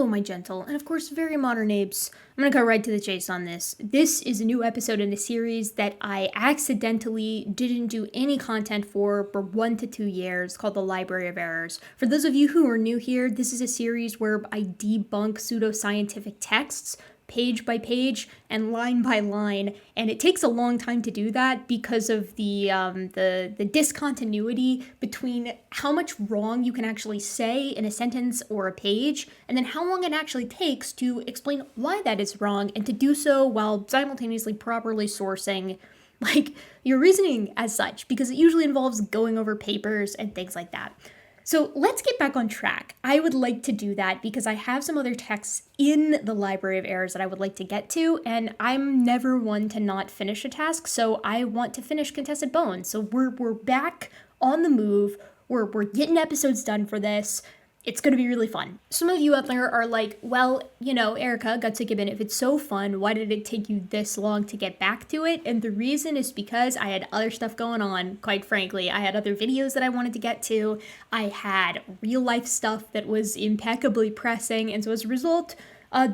Hello, my gentle, and of course very modern apes. I'm gonna go right to the chase on this. This is a new episode in a series that I accidentally didn't do any content for 1 to 2 years, called the Library of Errors. For those of you who are new here, this is a series where I debunk pseudoscientific texts, page by page and line by line, and it takes a long time to do that because of the discontinuity between how much wrong you can actually say in a sentence or a page, and then how long it actually takes to explain why that is wrong, and to do so while simultaneously properly sourcing your reasoning as such, because it usually involves going over papers and things like that. So let's get back on track. I would like to do that because I have some other texts in the Library of Errors that I would like to get to, and I'm never one to not finish a task, so I want to finish Contested Bones. So we're back on the move. We're getting episodes done for this. It's going to be really fun. Some of you out there are like, well, Erica, gutsickgibbon, if it's so fun, why did it take you this long to get back to it? And the reason is because I had other stuff going on, quite frankly. I had other videos that I wanted to get to. I had real life stuff that was impeccably pressing. And so as a result,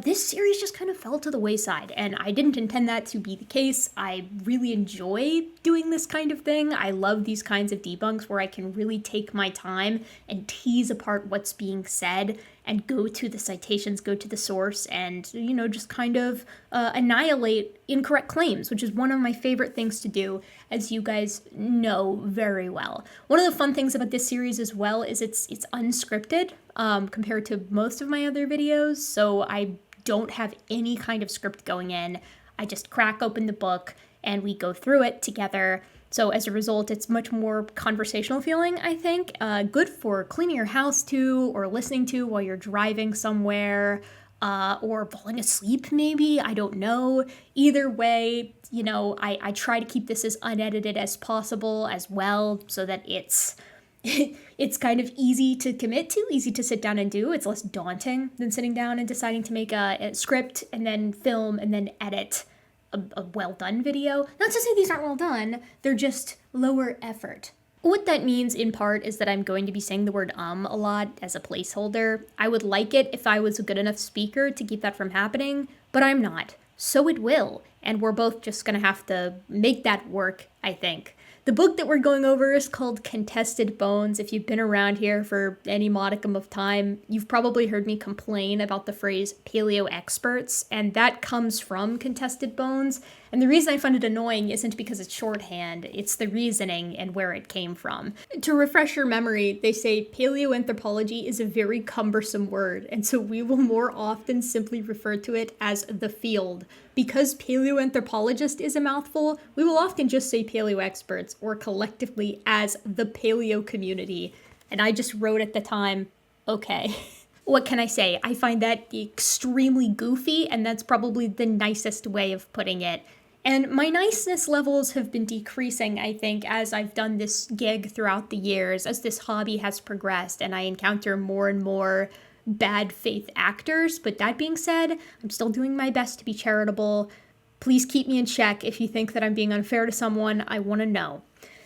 this series just kind of fell to the wayside, and I didn't intend that to be the case. I really enjoy doing this kind of thing. I love these kinds of debunks where I can really take my time and tease apart what's being said and go to the citations, go to the source, and, just kind of annihilate incorrect claims, which is one of my favorite things to do, as you guys know very well. One of the fun things about this series as well is it's unscripted compared to most of my other videos, so I don't have any kind of script going in. I just crack open the book and we go through it together. So as a result, it's much more conversational feeling, I think. Good for cleaning your house to, or listening to while you're driving somewhere, or falling asleep maybe, I don't know. Either way, I try to keep this as unedited as possible as well, so that it's kind of easy to commit to, easy to sit down and do. It's less daunting than sitting down and deciding to make a script and then film and then edit a well-done video. Not to say these aren't well done, they're just lower effort. What that means, in part, is that I'm going to be saying the word a lot as a placeholder. I would like it if I was a good enough speaker to keep that from happening, but I'm not. So it will, and we're both just gonna have to make that work, I think. The book that we're going over is called Contested Bones. If you've been around here for any modicum of time, you've probably heard me complain about the phrase paleo experts, and that comes from Contested Bones. And the reason I find it annoying isn't because it's shorthand, it's the reasoning and where it came from. To refresh your memory, they say paleoanthropology is a very cumbersome word, and so we will more often simply refer to it as the field. Because paleoanthropologist is a mouthful, we will often just say paleo experts, or collectively as the paleo community. And I just wrote at the time, okay. What can I say? I find that extremely goofy, and that's probably the nicest way of putting it. And my niceness levels have been decreasing, I think, as I've done this gig throughout the years, as this hobby has progressed, and I encounter more and more bad faith actors. But that being said, I'm still doing my best to be charitable. Please keep me in check if you think that I'm being unfair to someone. I want to know.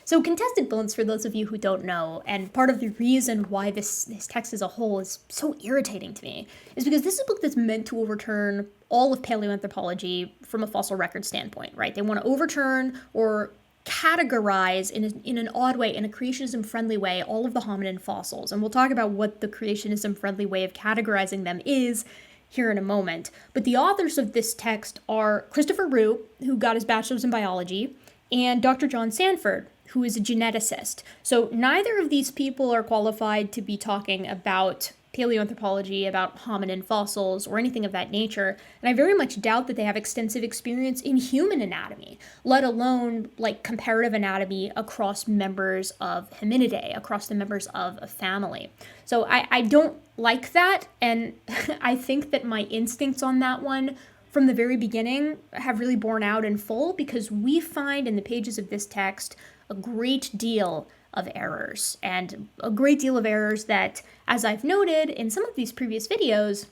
So Contested Bones, for those of you who don't know, and part of the reason why this text as a whole is so irritating to me, is because this is a book that's meant to overturn all of paleoanthropology from a fossil record standpoint, right? They want to overturn or categorize in an odd way, in a creationism-friendly way, all of the hominin fossils. And we'll talk about what the creationism-friendly way of categorizing them is here in a moment. But the authors of this text are Christopher Root, who got his bachelor's in biology, and Dr. John Sanford, who is a geneticist. So neither of these people are qualified to be talking about paleoanthropology, about hominin fossils, or anything of that nature, and I very much doubt that they have extensive experience in human anatomy, let alone comparative anatomy across members of Hominidae, across the members of a family. So I don't like that, and I think that my instincts on that one from the very beginning have really borne out in full, because we find in the pages of this text a great deal of errors, and a great deal of errors that, as I've noted in some of these previous videos,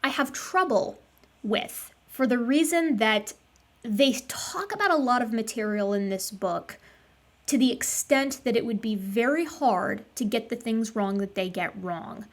I have trouble with, for the reason that they talk about a lot of material in this book to the extent that it would be very hard to get the things wrong that they get wrong,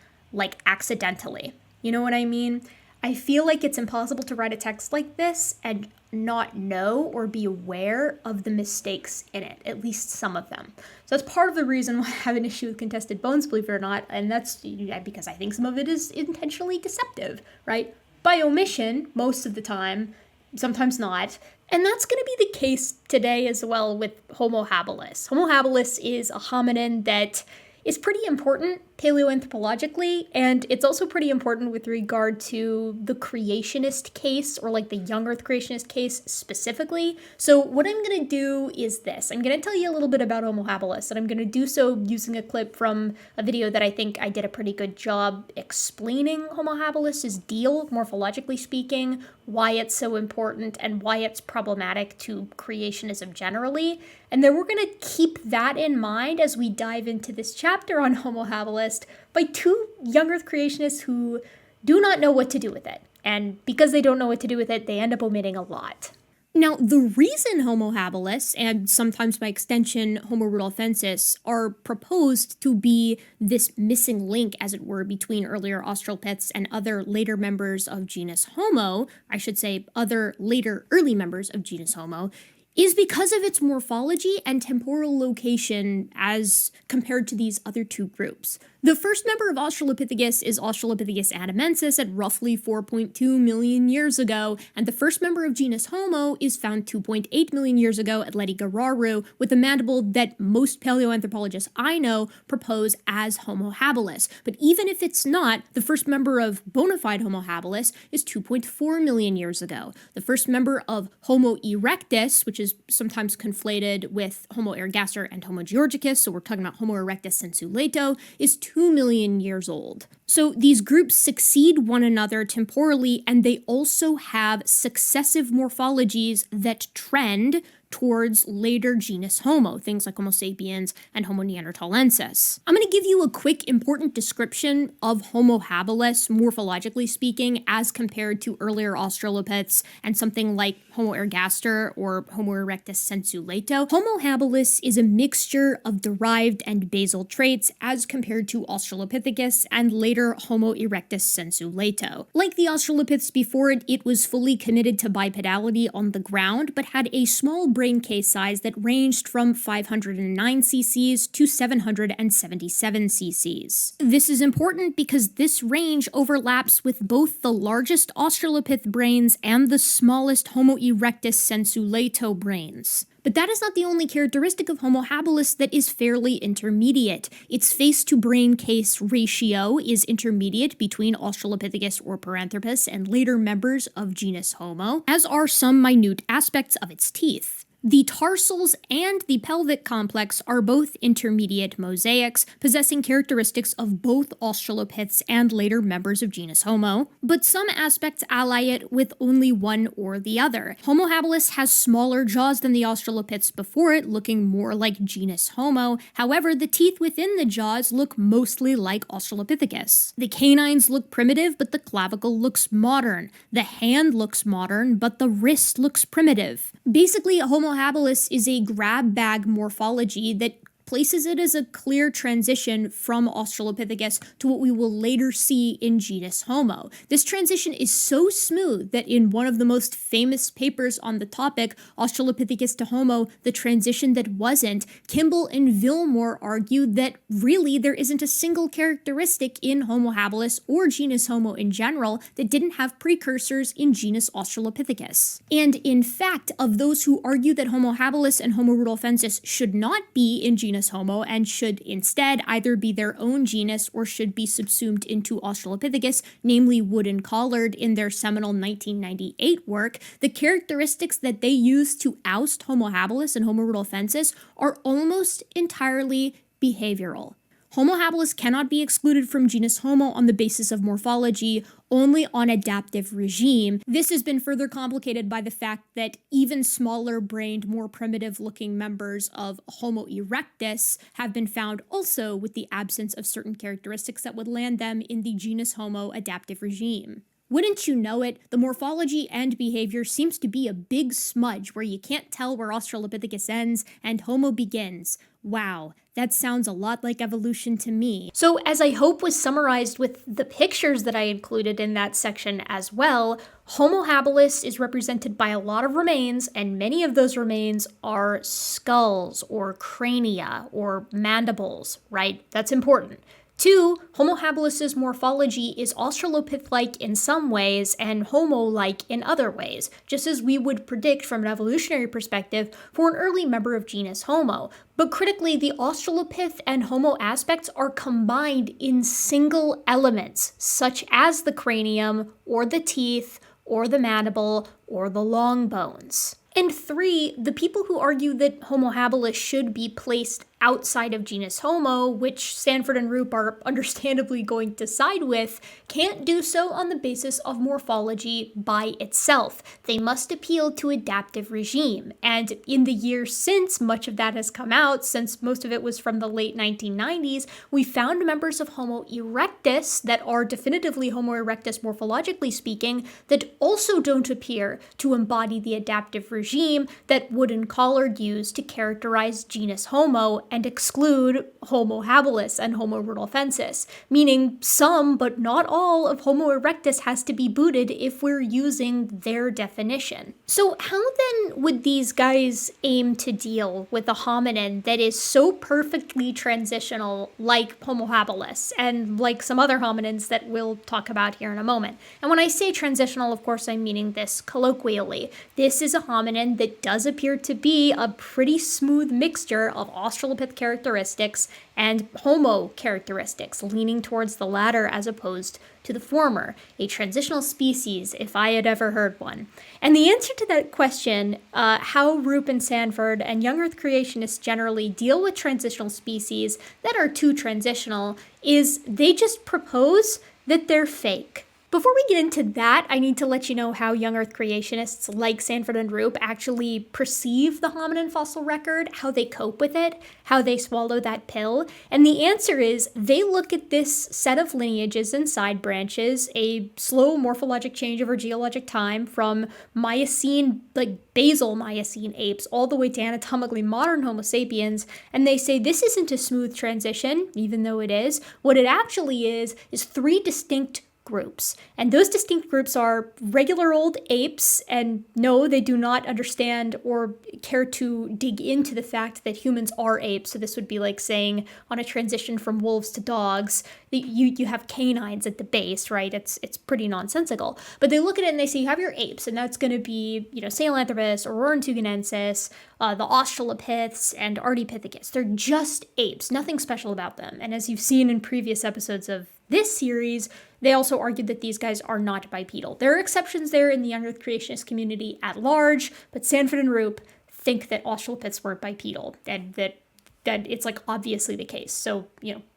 accidentally. You know what I mean? I feel like it's impossible to write a text like this and not know or be aware of the mistakes in it, at least some of them. So that's part of the reason why I have an issue with contested bones, believe it or not, and that's because I think some of it is intentionally deceptive, right? By omission, most of the time, sometimes not. And that's going to be the case today as well with Homo habilis. Homo habilis is a hominin that is pretty important paleoanthropologically, and it's also pretty important with regard to the creationist case, or like the young earth creationist case specifically. So what I'm going to do is this. I'm going to tell you a little bit about Homo habilis, and I'm going to do so using a clip from a video that I think I did a pretty good job explaining Homo habilis' deal, morphologically speaking, why it's so important, and why it's problematic to creationism generally. And then we're going to keep that in mind as we dive into this chapter on Homo habilis by two young earth creationists who do not know what to do with it. And because they don't know what to do with it, they end up omitting a lot. Now, the reason Homo habilis, and sometimes by extension Homo rudolfensis, are proposed to be this missing link, as it were, between earlier Australopiths and other later members of genus Homo, I should say other later early members of genus Homo, is because of its morphology and temporal location as compared to these other two groups. The first member of Australopithecus is Australopithecus anamensis at roughly 4.2 million years ago, and the first member of genus Homo is found 2.8 million years ago at Ledigararu with a mandible that most paleoanthropologists I know propose as Homo habilis. But even if it's not, the first member of bona fide Homo habilis is 2.4 million years ago. The first member of Homo erectus, which is sometimes conflated with Homo ergaster and Homo georgicus, so we're talking about Homo erectus sensu lato, is 2 million years old. So these groups succeed one another temporally, and they also have successive morphologies that trend towards later genus Homo, things like Homo sapiens and Homo neanderthalensis. I'm going to give you a quick important description of Homo habilis, morphologically speaking, as compared to earlier Australopiths and something like Homo ergaster or Homo erectus sensu lato. Homo habilis is a mixture of derived and basal traits as compared to Australopithecus and later Homo erectus sensu lato. Like the Australopiths before it, it was fully committed to bipedality on the ground, but had a small brain case size that ranged from 509 cc's to 777 cc's. This is important because this range overlaps with both the largest Australopith brains and the smallest Homo erectus sensu lato brains. But that is not the only characteristic of Homo habilis that is fairly intermediate. Its face-to-brain case ratio is intermediate between Australopithecus or Paranthropus and later members of genus Homo, as are some minute aspects of its teeth. The tarsals and the pelvic complex are both intermediate mosaics, possessing characteristics of both Australopiths and later members of genus Homo, but some aspects ally it with only one or the other. Homo habilis has smaller jaws than the Australopiths before it, looking more like genus Homo. However, the teeth within the jaws look mostly like Australopithecus. The canines look primitive, but the clavicle looks modern. The hand looks modern, but the wrist looks primitive. Basically, Homo habilis is a grab bag morphology that places it as a clear transition from Australopithecus to what we will later see in genus Homo. This transition is so smooth that in one of the most famous papers on the topic, Australopithecus to Homo, the transition that wasn't, Kimball and Vilmore argued that really there isn't a single characteristic in Homo habilis or genus Homo in general that didn't have precursors in genus Australopithecus. And in fact, of those who argue that Homo habilis and Homo rudolfensis should not be in genus Homo and should instead either be their own genus or should be subsumed into Australopithecus, namely Wood and Collard in their seminal 1998 work, the characteristics that they use to oust Homo habilis and Homo rudolfensis are almost entirely behavioral. Homo habilis cannot be excluded from genus Homo on the basis of morphology, only on adaptive regime. This has been further complicated by the fact that even smaller-brained, more primitive-looking members of Homo erectus have been found also with the absence of certain characteristics that would land them in the genus Homo adaptive regime. Wouldn't you know it, the morphology and behavior seems to be a big smudge where you can't tell where Australopithecus ends and Homo begins. Wow, that sounds a lot like evolution to me. So, as I hope was summarized with the pictures that I included in that section as well, Homo habilis is represented by a lot of remains, and many of those remains are skulls or crania or mandibles, right? That's important. 2, Homo habilis' morphology is Australopith-like in some ways and Homo-like in other ways, just as we would predict from an evolutionary perspective for an early member of genus Homo. But critically, the Australopith and Homo aspects are combined in single elements, such as the cranium, or the teeth, or the mandible, or the long bones. And 3, the people who argue that Homo habilis should be placed outside of genus Homo, which Sanford and Roop are understandably going to side with, can't do so on the basis of morphology by itself. They must appeal to adaptive regime. And in the years since much of that has come out, since most of it was from the late 1990s, we found members of Homo erectus that are definitively Homo erectus morphologically speaking, that also don't appear to embody the adaptive regime that Wood and Collard used to characterize genus Homo and exclude Homo habilis and Homo rudolfensis, meaning some, but not all, of Homo erectus has to be booted if we're using their definition. So how then would these guys aim to deal with a hominin that is so perfectly transitional like Homo habilis and like some other hominins that we'll talk about here in a moment? And when I say transitional, of course, I'm meaning this colloquially. This is a hominin that does appear to be a pretty smooth mixture of Australopith characteristics and Homo characteristics, leaning towards the latter as opposed to the former. A transitional species, if I had ever heard one. And the answer to that question, how Roop and Sanford and young Earth creationists generally deal with transitional species that are too transitional, is they just propose that they're fake. Before we get into that, I need to let you know how young Earth creationists like Sanford and Roop actually perceive the hominin fossil record, how they cope with it, how they swallow that pill. And the answer is they look at this set of lineages and side branches, a slow morphologic change over geologic time from Miocene, like basal Miocene apes, all the way to anatomically modern Homo sapiens, and they say this isn't a smooth transition, even though it is. What it actually is 3 distinct groups. And those distinct groups are regular old apes, and no, they do not understand or care to dig into the fact that humans are apes. So this would be like saying on a transition from wolves to dogs, you have canines at the base, right? It's pretty nonsensical. But they look at it and they say you have your apes, and that's going to be, Sahelanthropus, Aurorantuganensis, the Australopiths, and Ardipithecus. They're just apes, nothing special about them. And as you've seen in previous episodes of this series, they also argued that these guys are not bipedal. There are exceptions there in the young Earth creationist community at large, but Sanford and Roop think that Australopiths were bipedal, and that it's like obviously the case. So,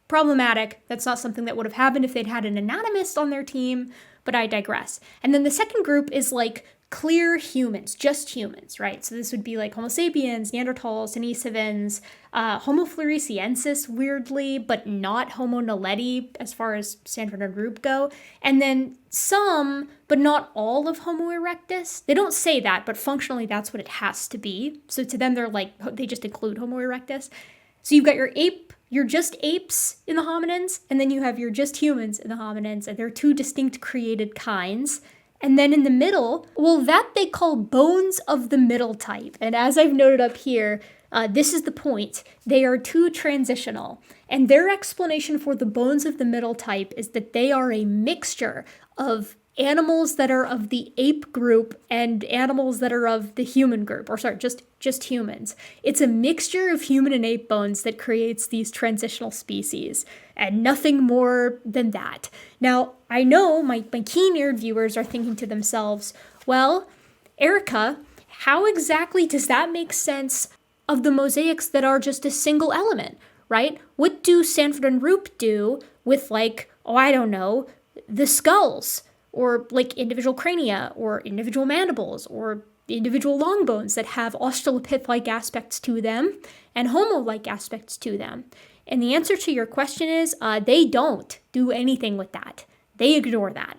problematic. That's not something that would have happened if they'd had an anatomist on their team, but I digress. And then the second group is like clear humans, just humans, right? So this would be like Homo sapiens, Neanderthals, Denisovans, Homo floresiensis, weirdly, but not Homo naledi as far as Sanford and Roop go. And then some, but not all of Homo erectus. They don't say that, but functionally that's what it has to be. So to them, they just include Homo erectus. So you've got your ape, you're just apes in the hominins, and then you have your just humans in the hominins, and they're 2 distinct created kinds. And then in the middle, that they call bones of the middle type. And as I've noted up here, this is the point. They are 2 transitional. And their explanation for the bones of the middle type is that they are a mixture of animals that are of the ape group and animals that are of the human group, or sorry, just humans. It's a mixture of human and ape bones that creates these transitional species, and nothing more than that. Now, I know my keen-eared viewers are thinking to themselves, well, Erica, how exactly does that make sense of the mosaics that are just a single element, right? What do Sanford and Roop do with, the skulls? Or like individual crania, or individual mandibles, or individual long bones that have Australopith-like aspects to them and Homo-like aspects to them? And the answer to your question is they don't do anything with that. They ignore that.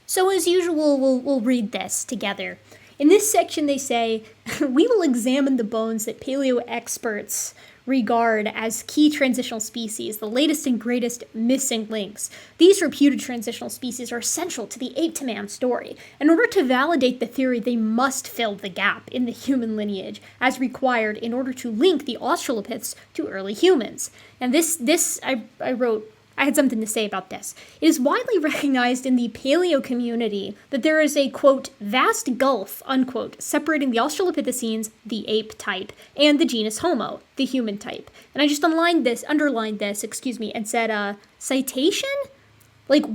So as usual, we'll read this together. In this section, they say, we will examine the bones that paleo experts regard as key transitional species, the latest and greatest missing links. These reputed transitional species are essential to the ape-to-man story. In order to validate the theory, they must fill the gap in the human lineage, as required in order to link the Australopiths to early humans. And this I wrote, I had something to say about this. It is widely recognized in the paleo community that there is a, quote, vast gulf, unquote, separating the Australopithecines, the ape type, and the genus Homo, the human type. And I just underlined this, and said, citation? Like,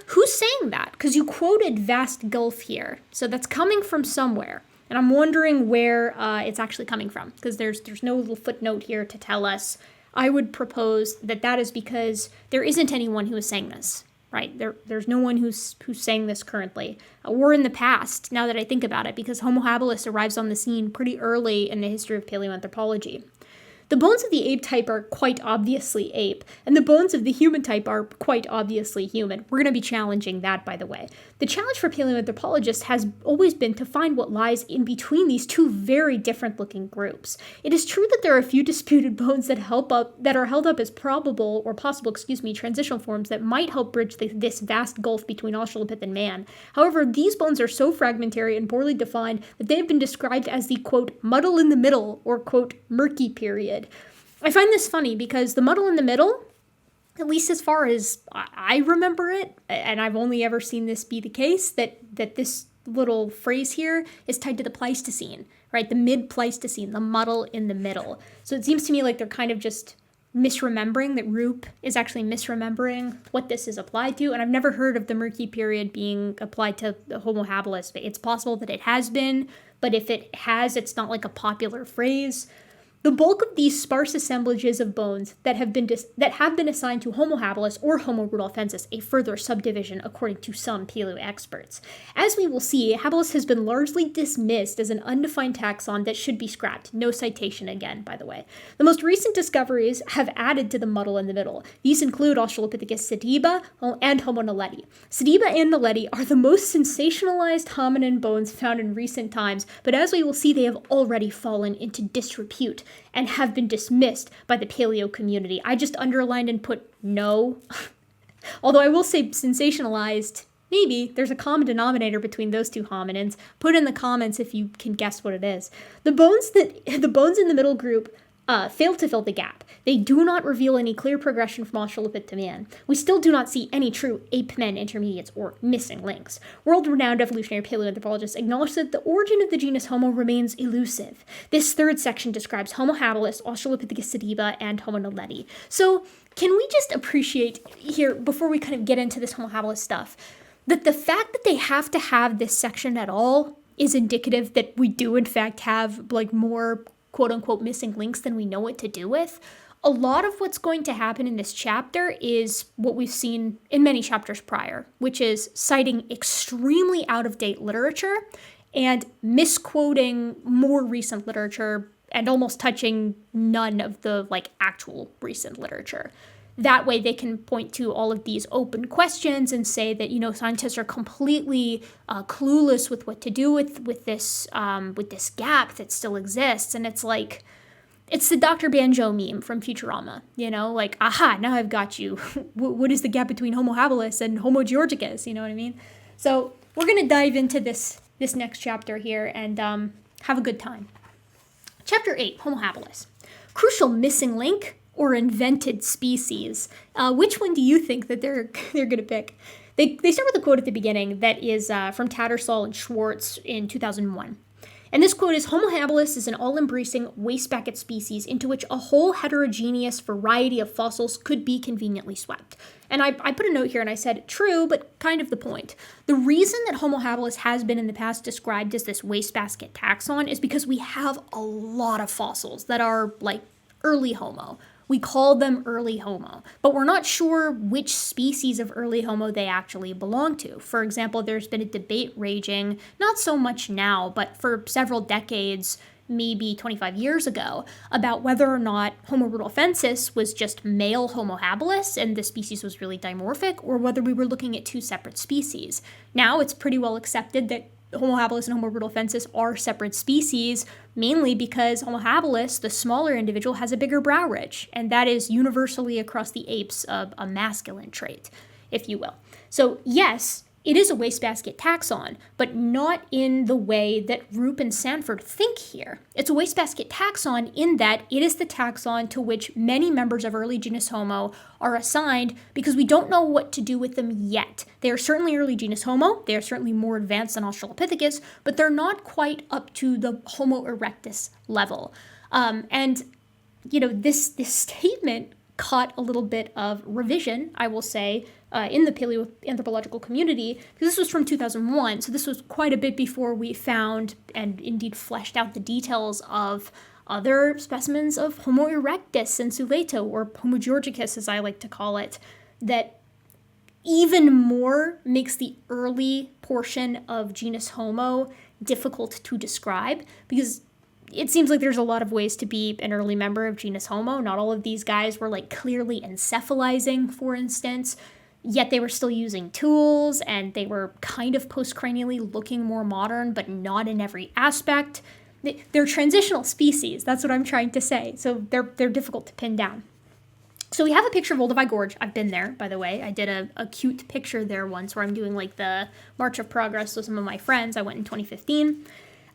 who's saying that? Because you quoted vast gulf here. So that's coming from somewhere. And I'm wondering where it's actually coming from, because there's no little footnote here to tell us. I would propose that is because there isn't anyone who is saying this, right? There's no one who's saying this currently, or in the past, now that I think about it, because Homo habilis arrives on the scene pretty early in the history of paleoanthropology. The bones of the ape type are quite obviously ape, and the bones of the human type are quite obviously human. We're going to be challenging that, by the way. The challenge for paleoanthropologists has always been to find what lies in between these two very different-looking groups. It is true that there are a few disputed bones that are held up as possible transitional forms that might help bridge this vast gulf between Australopith and man. However, these bones are so fragmentary and poorly defined that they have been described as the, quote, muddle in the middle, or, quote, murky period. I find this funny because the muddle in the middle, at least as far as I remember it, and I've only ever seen this be the case, that this little phrase here is tied to the Pleistocene, right? The mid-Pleistocene, the muddle in the middle. So it seems to me like they're kind of just misremembering, that Roop is actually misremembering what this is applied to, and I've never heard of the murky period being applied to the Homo habilis. It's possible that it has been, but if it has, it's not like a popular phrase. The bulk of these sparse assemblages of bones that have been assigned to Homo habilis or Homo rudolfensis, a further subdivision according to some paleo experts. As we will see, habilis has been largely dismissed as an undefined taxon that should be scrapped. No citation again, by the way. The most recent discoveries have added to the muddle in the middle. These include Australopithecus sediba and Homo naledi. Sediba and naledi are the most sensationalized hominin bones found in recent times, but as we will see, they have already fallen into disrepute and have been dismissed by the paleo community. I just underlined and put no. Although I will say sensationalized, maybe there's a common denominator between those two hominins. Put in the comments if you can guess what it is. The bones in the middle group fail to fill the gap. They do not reveal any clear progression from Australopith to man. We still do not see any true ape-men intermediates or missing links. World-renowned evolutionary paleoanthropologists acknowledge that the origin of the genus Homo remains elusive. This third section describes Homo habilis, Australopithecus sediba, and Homo naledi. So, can we just appreciate here, before we kind of get into this Homo habilis stuff, that the fact that they have to have this section at all is indicative that we do in fact have like more quote-unquote missing links than we know what to do with. A lot of what's going to happen in this chapter is what we've seen in many chapters prior, which is citing extremely out-of-date literature and misquoting more recent literature and almost touching none of the actual recent literature. That way they can point to all of these open questions and say that, scientists are completely clueless with what to do with this gap that still exists. And it's like, it's the Dr. Banjo meme from Futurama, aha, now I've got you. What is the gap between Homo habilis and Homo georgicus? You know what I mean? So we're going to dive into this next chapter here and have a good time. Chapter 8, Homo habilis. Crucial missing link or invented species. Which one do you think that they're going to pick? They start with a quote at the beginning that is from Tattersall and Schwartz in 2001. And this quote is, Homo habilis is an all-embracing wastebasket species into which a whole heterogeneous variety of fossils could be conveniently swept. And I put a note here and I said, true, but kind of the point. The reason that Homo habilis has been in the past described as this wastebasket taxon is because we have a lot of fossils that are like early Homo. We call them early Homo, but we're not sure which species of early Homo they actually belong to. For example, there's been a debate raging, not so much now, but for several decades, maybe 25 years ago about whether or not Homo rudolfensis was just male Homo habilis and the species was really dimorphic, or whether we were looking at two separate species. Now it's pretty well accepted that Homo habilis and Homo rudolfensis are separate species, mainly because Homo habilis, the smaller individual, has a bigger brow ridge, and that is universally across the apes a masculine trait, if you will. So yes, it is a wastebasket taxon, but not in the way that Roop and Sanford think here. It's a wastebasket taxon in that it is the taxon to which many members of early genus Homo are assigned because we don't know what to do with them yet. They are certainly early genus Homo, they are certainly more advanced than Australopithecus, but they're not quite up to the Homo erectus level. This statement caught a little bit of revision, I will say, in the paleoanthropological community, because this was from 2001, so this was quite a bit before we found and indeed fleshed out the details of other specimens of Homo erectus and Suleto, or Homo georgicus as I like to call it, that even more makes the early portion of genus Homo difficult to describe, because it seems like there's a lot of ways to be an early member of genus Homo. Not all of these guys were clearly encephalizing, for instance, yet they were still using tools and they were kind of postcranially looking more modern, but not in every aspect. They're transitional species, that's what I'm trying to say. So they're difficult to pin down. So we have a picture of Olduvai Gorge. I've been there, by the way. I did a cute picture there once where I'm doing the March of Progress with some of my friends. I went in 2015.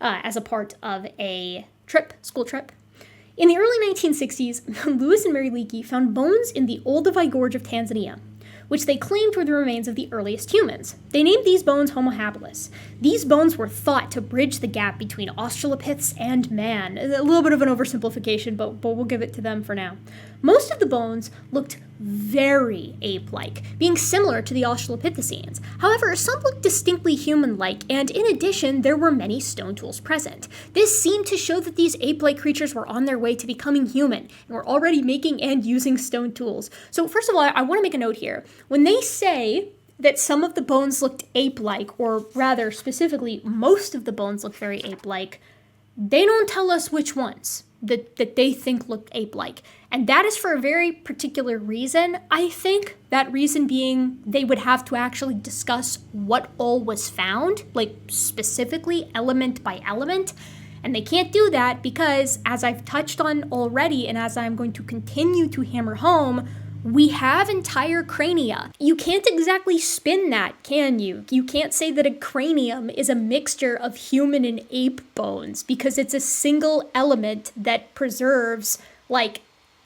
As a part of a school trip. In the early 1960s, Lewis and Mary Leakey found bones in the Olduvai Gorge of Tanzania, which they claimed were the remains of the earliest humans. They named these bones Homo habilis. These bones were thought to bridge the gap between Australopiths and man. A little bit of an oversimplification, but we'll give it to them for now. Most of the bones looked very ape-like, being similar to the Australopithecines. However, some looked distinctly human-like, and in addition, there were many stone tools present. This seemed to show that these ape-like creatures were on their way to becoming human, and were already making and using stone tools. So first of all, I want to make a note here. When they say that some of the bones looked ape-like, or rather specifically, most of the bones looked very ape-like, they don't tell us which ones that they think looked ape-like. And that is for a very particular reason. I think that reason being they would have to actually discuss what all was found, specifically element by element. And they can't do that because, as I've touched on already, and as I'm going to continue to hammer home, we have entire crania. You can't exactly spin that, can you? You can't say that a cranium is a mixture of human and ape bones because it's a single element that preserves,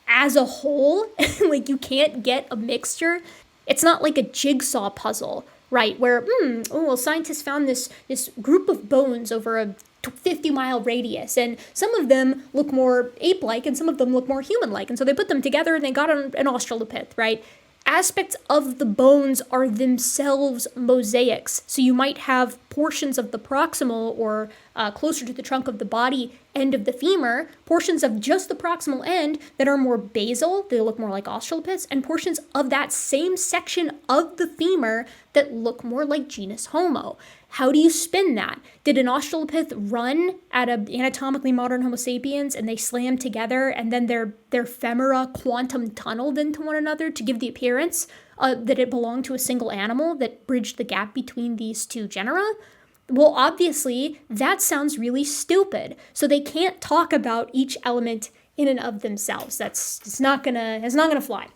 as a whole. You can't get a mixture. It's not like a jigsaw puzzle, right? Where, scientists found this group of bones over a 50-mile radius, and some of them look more ape-like and some of them look more human-like, and so they put them together and they got an Australopith, right? Aspects of the bones are themselves mosaics, so you might have portions of the proximal or closer to the trunk of the body end of the femur, portions of just the proximal end that are more basal, they look more like Australopiths, and portions of that same section of the femur that look more like genus Homo. How do you spin that? Did an Australopith run at an anatomically modern Homo sapiens and they slammed together and then their femora quantum tunneled into one another to give the appearance that it belonged to a single animal that bridged the gap between these two genera? Well, obviously, that sounds really stupid. So they can't talk about each element in and of themselves. It's not gonna fly.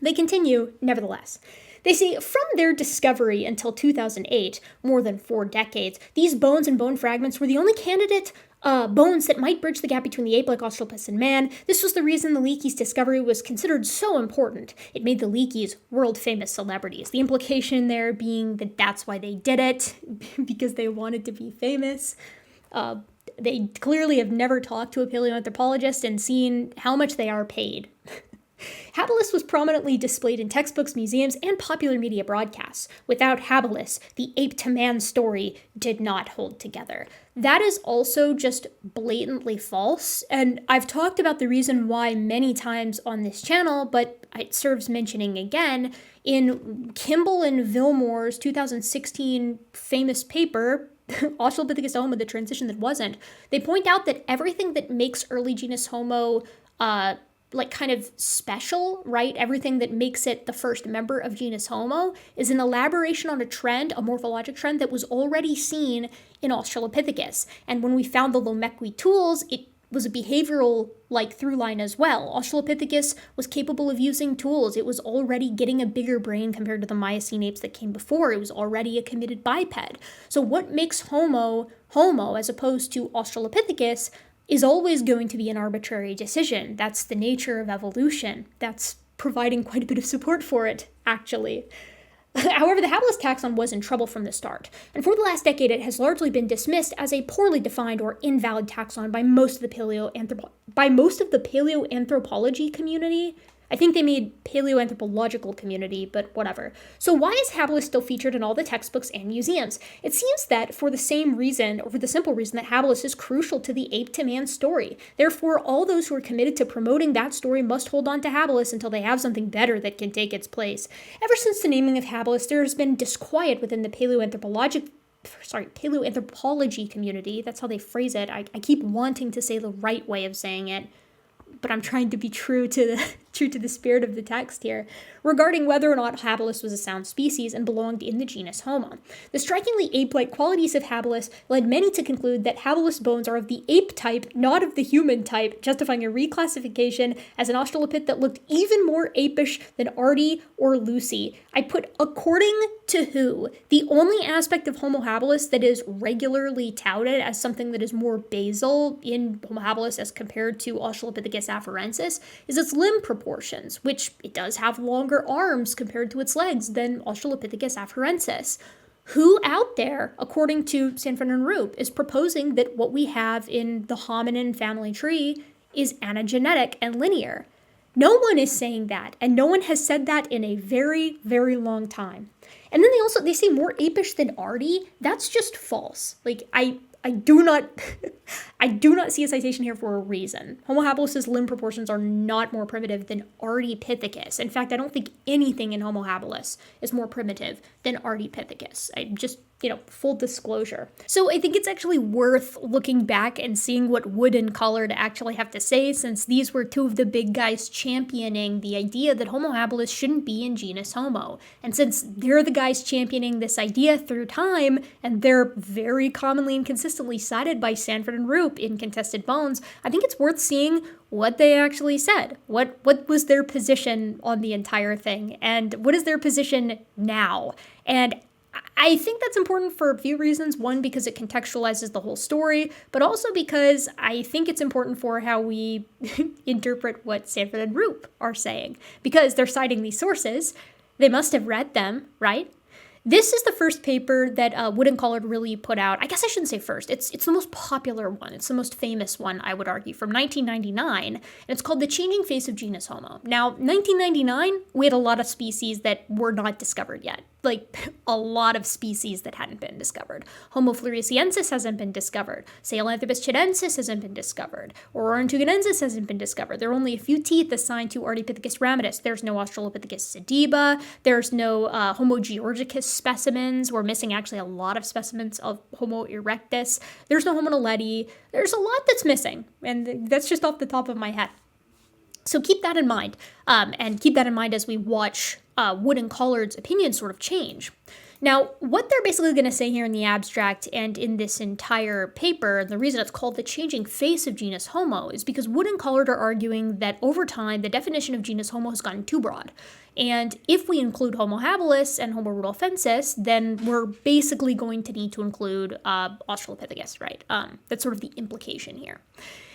They continue, nevertheless. They say, from their discovery until 2008, more than 4 decades, these bones and bone fragments were the only candidate bones that might bridge the gap between the ape-like Australopiths and man. This was the reason the Leakeys' discovery was considered so important. It made the Leakeys world-famous celebrities. The implication there being that that's why they did it, because they wanted to be famous. They clearly have never talked to a paleoanthropologist and seen how much they are paid. Habilis was prominently displayed in textbooks, museums, and popular media broadcasts. Without Habilis, the ape-to-man story did not hold together. That is also just blatantly false, and I've talked about the reason why many times on this channel, but it serves mentioning again. In Kimball and Villmore's 2016 famous paper, Australopithecus to Homo, the transition that wasn't, they point out that everything that makes early genus Homo kind of special, right? Everything that makes it the first member of genus Homo is an elaboration on a trend, a morphologic trend that was already seen in Australopithecus. And when we found the Lomekwi tools, it was a behavioral through line as well. Australopithecus was capable of using tools. It was already getting a bigger brain compared to the Miocene apes that came before. It was already a committed biped. So what makes Homo Homo as opposed to Australopithecus is always going to be an arbitrary decision. That's the nature of evolution. That's providing quite a bit of support for it, actually. However, the habilis taxon was in trouble from the start, and for the last decade it has largely been dismissed as a poorly defined or invalid taxon by most of the paleoanthropology community. I think they made paleoanthropological community, but whatever. So why is habilis still featured in all the textbooks and museums? It seems that for the same reason, or for the simple reason that habilis is crucial to the ape-to-man story. Therefore, all those who are committed to promoting that story must hold on to habilis until they have something better that can take its place. Ever since the naming of habilis, there has been disquiet within the paleoanthropology community. That's how they phrase it. I keep wanting to say the right way of saying it, but I'm trying to be true to the spirit of the text here, regarding whether or not habilis was a sound species and belonged in the genus Homo. The strikingly ape-like qualities of habilis led many to conclude that habilis bones are of the ape type, not of the human type, justifying a reclassification as an australopith that looked even more apish than Artie or Lucy. I put according to who? The only aspect of Homo habilis that is regularly touted as something that is more basal in Homo habilis as compared to Australopithecus afarensis is its limb proportions, which it does have longer arms compared to its legs than Australopithecus afarensis. Who out there, according to Sanford and Roop, is proposing that what we have in the hominin family tree is anagenetic and linear? No one is saying that, and no one has said that in a very, very long time. And then they say more apish than Artie. That's just false. I do not see a citation here for a reason. Homo habilis' limb proportions are not more primitive than Ardipithecus. In fact, I don't think anything in Homo habilis is more primitive than Ardipithecus. I just, full disclosure. So I think it's actually worth looking back and seeing what Wood and Collard actually have to say, since these were two of the big guys championing the idea that Homo habilis shouldn't be in genus Homo. And since they're the guys championing this idea through time, and they're very commonly and consistently cited by Sanford and Roop in Contested Bones, I think it's worth seeing what they actually said. What was their position on the entire thing, and what is their position now? And I think that's important for a few reasons. One, because it contextualizes the whole story, but also because I think it's important for how we interpret what Sanford and Roop are saying. Because they're citing these sources, they must have read them, right? This is the first paper that Wood and Collard really put out. I guess I shouldn't say first. It's the most popular one. It's the most famous one, I would argue, from 1999. And it's called The Changing Face of Genus Homo. Now, 1999, we had a lot of species that were not discovered yet. A lot of species that hadn't been discovered. Homo floresiensis hasn't been discovered. Sahelanthropus chilensis hasn't been discovered. Orantuganensis hasn't been discovered. There are only a few teeth assigned to Ardipithecus ramidus. There's no Australopithecus sediba. There's no Homo georgicus specimens. We're missing actually a lot of specimens of Homo erectus. There's no Homo naledi. There's a lot that's missing, and that's just off the top of my head. So keep that in mind, and keep that in mind as we watch Wood and Collard's opinions sort of change. Now, what they're basically going to say here in the abstract and in this entire paper, and the reason it's called The Changing Face of Genus Homo, is because Wood and Collard are arguing that over time, the definition of genus Homo has gotten too broad. And if we include Homo habilis and Homo rudolfensis, then we're basically going to need to include Australopithecus, right? That's sort of the implication here.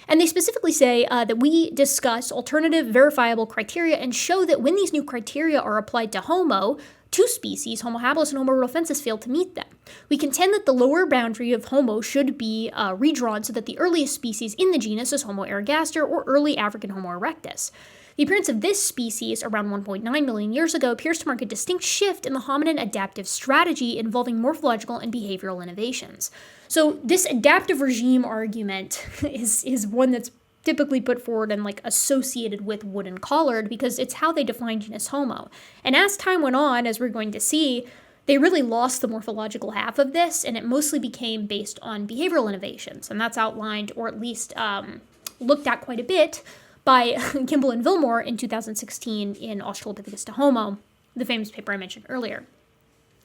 And they specifically say that we discuss alternative verifiable criteria and show that when these new criteria are applied to Homo, two species, Homo habilis and Homo rudolfensis, fail to meet them. We contend that the lower boundary of Homo should be redrawn so that the earliest species in the genus is Homo ergaster or early African Homo erectus. The appearance of this species around 1.9 million years ago appears to mark a distinct shift in the hominin adaptive strategy involving morphological and behavioral innovations. So this adaptive regime argument is one that's typically put forward and associated with Wood and Collard because it's how they define genus Homo. And as time went on, as we're going to see, they really lost the morphological half of this, and it mostly became based on behavioral innovations. And that's outlined, or at least looked at quite a bit, by Kimball and Vilmore in 2016 in Australopithecus to Homo, the famous paper I mentioned earlier.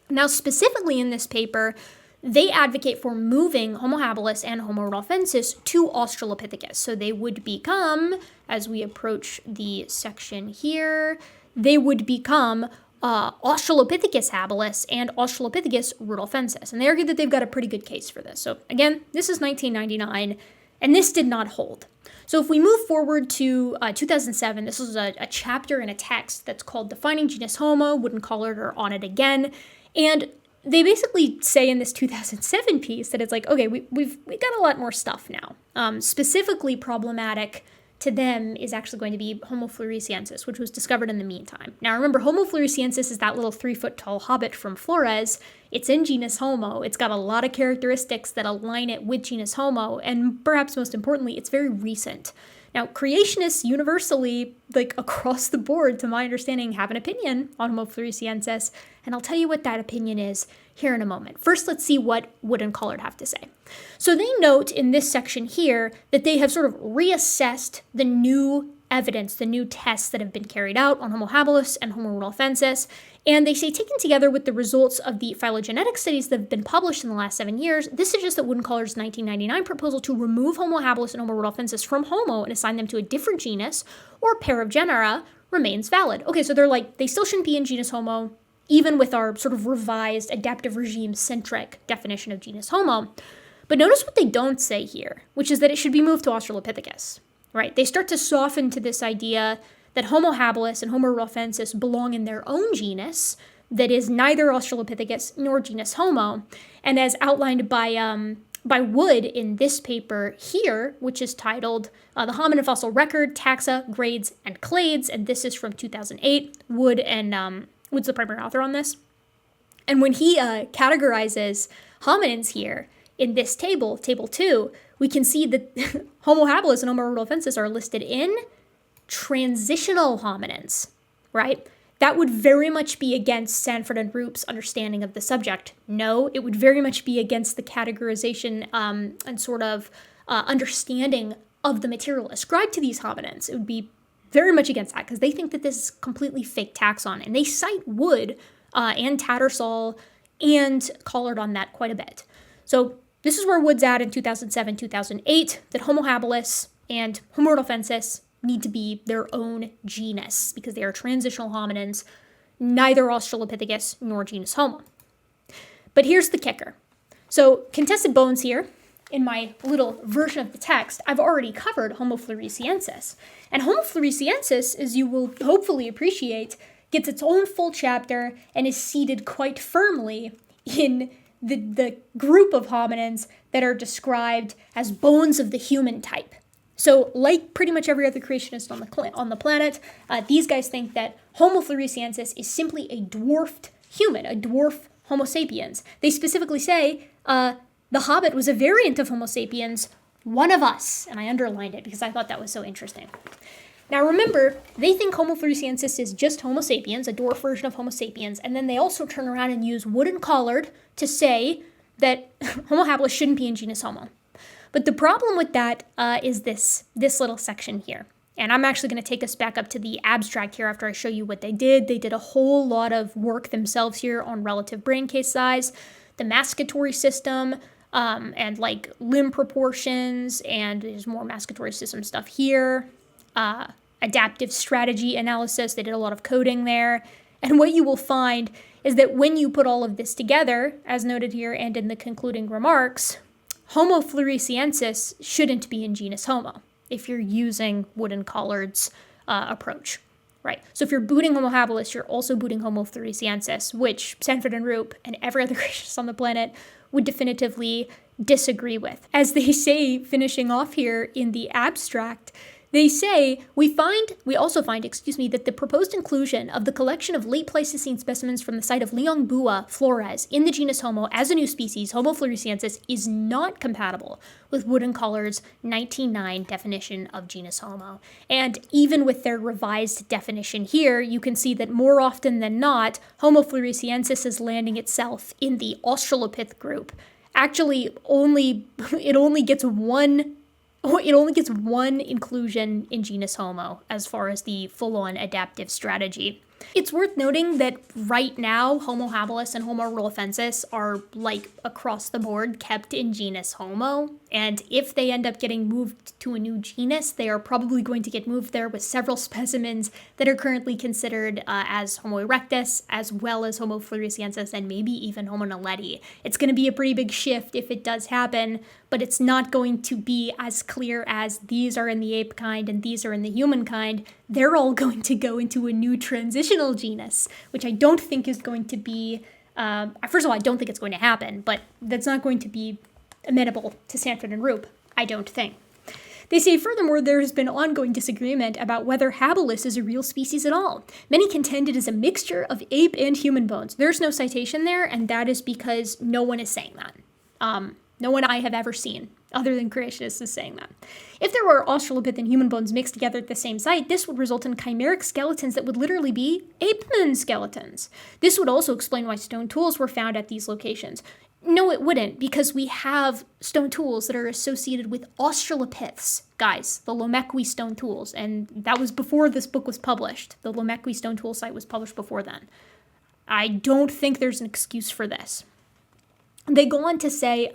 Now, specifically in this paper, they advocate for moving Homo habilis and Homo rudolfensis to Australopithecus. So they would become, as we approach the section here, they would become Australopithecus habilis and Australopithecus rudolfensis. And they argue that they've got a pretty good case for this. So again, this is 1999, and this did not hold. So if we move forward to 2007, this is a chapter in a text that's called Defining Genus Homo. Wood & Collared are on it again. And they basically say in this 2007 piece that it's like, okay, we've got a lot more stuff now. Specifically problematic to them is actually going to be Homo floresiensis, which was discovered in the meantime. Now remember, Homo floresiensis is that little 3-foot-tall hobbit from Flores. It's in genus Homo. It's got a lot of characteristics that align it with genus Homo, and perhaps most importantly, it's very recent. Now, creationists universally, like across the board, to my understanding, have an opinion on Homo floresiensis, and I'll tell you what that opinion is here in a moment. First, let's see what Wood and Collared have to say. So they note in this section here that they have sort of reassessed the new evidence, the new tests that have been carried out on Homo habilis and Homo rudolfensis, and they say, taken together with the results of the phylogenetic studies that have been published in the last 7 years, this suggests that Wood and Collard's 1999 proposal to remove Homo habilis and Homo rudolfensis from Homo and assign them to a different genus or pair of genera remains valid. Okay, so they're like, they still shouldn't be in genus Homo, even with our sort of revised adaptive regime-centric definition of genus Homo. But notice what they don't say here, which is that it should be moved to Australopithecus, right? They start to soften to this idea that Homo habilis and Homo rudolfensis belong in their own genus that is neither Australopithecus nor genus Homo. And as outlined by Wood in this paper here, which is titled The Hominin Fossil Record, Taxa, Grades, and Clades, and this is from 2008, Wood's the primary author on this. And when he categorizes hominins here in this table, table 2, we can see that Homo habilis and Homo rudolfensis are listed in transitional hominins, right? That would very much be against Sanford and Roop's understanding of the subject. No, it would very much be against the categorization and sort of understanding of the material ascribed to these hominins. It would be very much against that because they think that this is completely fake taxon. And they cite Wood and Tattersall and Collard on that quite a bit. So this is where Wood's at in 2007, 2008, that Homo habilis and Homo rudolfensis need to be their own genus because they are transitional hominins, neither Australopithecus nor genus Homo. But here's the kicker. So contested bones here, in my little version of the text, I've already covered Homo floresiensis. And Homo floresiensis, as you will hopefully appreciate, gets its own full chapter and is seated quite firmly in the group of hominins that are described as bones of the human type. So like pretty much every other creationist on the planet, these guys think that Homo floresiensis is simply a dwarfed human, a dwarf Homo sapiens. They specifically say the Hobbit was a variant of Homo sapiens, one of us, and I underlined it because I thought that was so interesting. Now remember, they think Homo floresiensis is just Homo sapiens, a dwarf version of Homo sapiens, and then they also turn around and use Wood and Collard to say that Homo habilis shouldn't be in genus Homo. But the problem with that is this little section here. And I'm actually going to take us back up to the abstract here after I show you what they did. They did a whole lot of work themselves here on relative brain case size, the mascatory system, and like limb proportions, and there's more mascatory system stuff here. Adaptive strategy analysis, they did a lot of coding there. And what you will find is that when you put all of this together, as noted here and in the concluding remarks, Homo floresiensis shouldn't be in genus Homo if you're using Wood and Collard's approach, right? So if you're booting Homo habilis, you're also booting Homo floresiensis, which Sanford and Roop and every other creationist on the planet would definitively disagree with. As they say, finishing off here in the abstract, They say, we also find, that the proposed inclusion of the collection of late Pleistocene specimens from the site of Liangbua, Flores, in the genus Homo as a new species, Homo floresiensis, is not compatible with Wood & Collard's 1909 definition of genus Homo. And even with their revised definition here, you can see that more often than not, Homo floresiensis is landing itself in the Australopith group. Actually, it only gets one inclusion in genus Homo as far as the full-on adaptive strategy. It's worth noting that right now, Homo habilis and Homo rulefensis are, like, across the board kept in genus Homo, and if they end up getting moved to a new genus, they are probably going to get moved there with several specimens that are currently considered as Homo erectus, as well as Homo floresiensis, and maybe even Homo naledi. It's going to be a pretty big shift if it does happen, but it's not going to be as clear as these are in the ape kind and these are in the human kind. They're all going to go into a new transitional genus, which I don't think is going to be, first of all, I don't think it's going to happen, but that's not going to be amenable to Sanford and Roop, I don't think. They say, furthermore, there has been ongoing disagreement about whether habilis is a real species at all. Many contend it is a mixture of ape and human bones. There's no citation there, and that is because no one is saying that. No one I have ever seen, other than creationists, is saying that. If there were Australopith and human bones mixed together at the same site, this would result in chimeric skeletons that would literally be ape-man skeletons. This would also explain why stone tools were found at these locations. No, it wouldn't, because we have stone tools that are associated with Australopiths, guys, the Lomekwi stone tools, and that was before this book was published. The Lomekwi stone tool site was published before then. I don't think there's an excuse for this. They go on to say,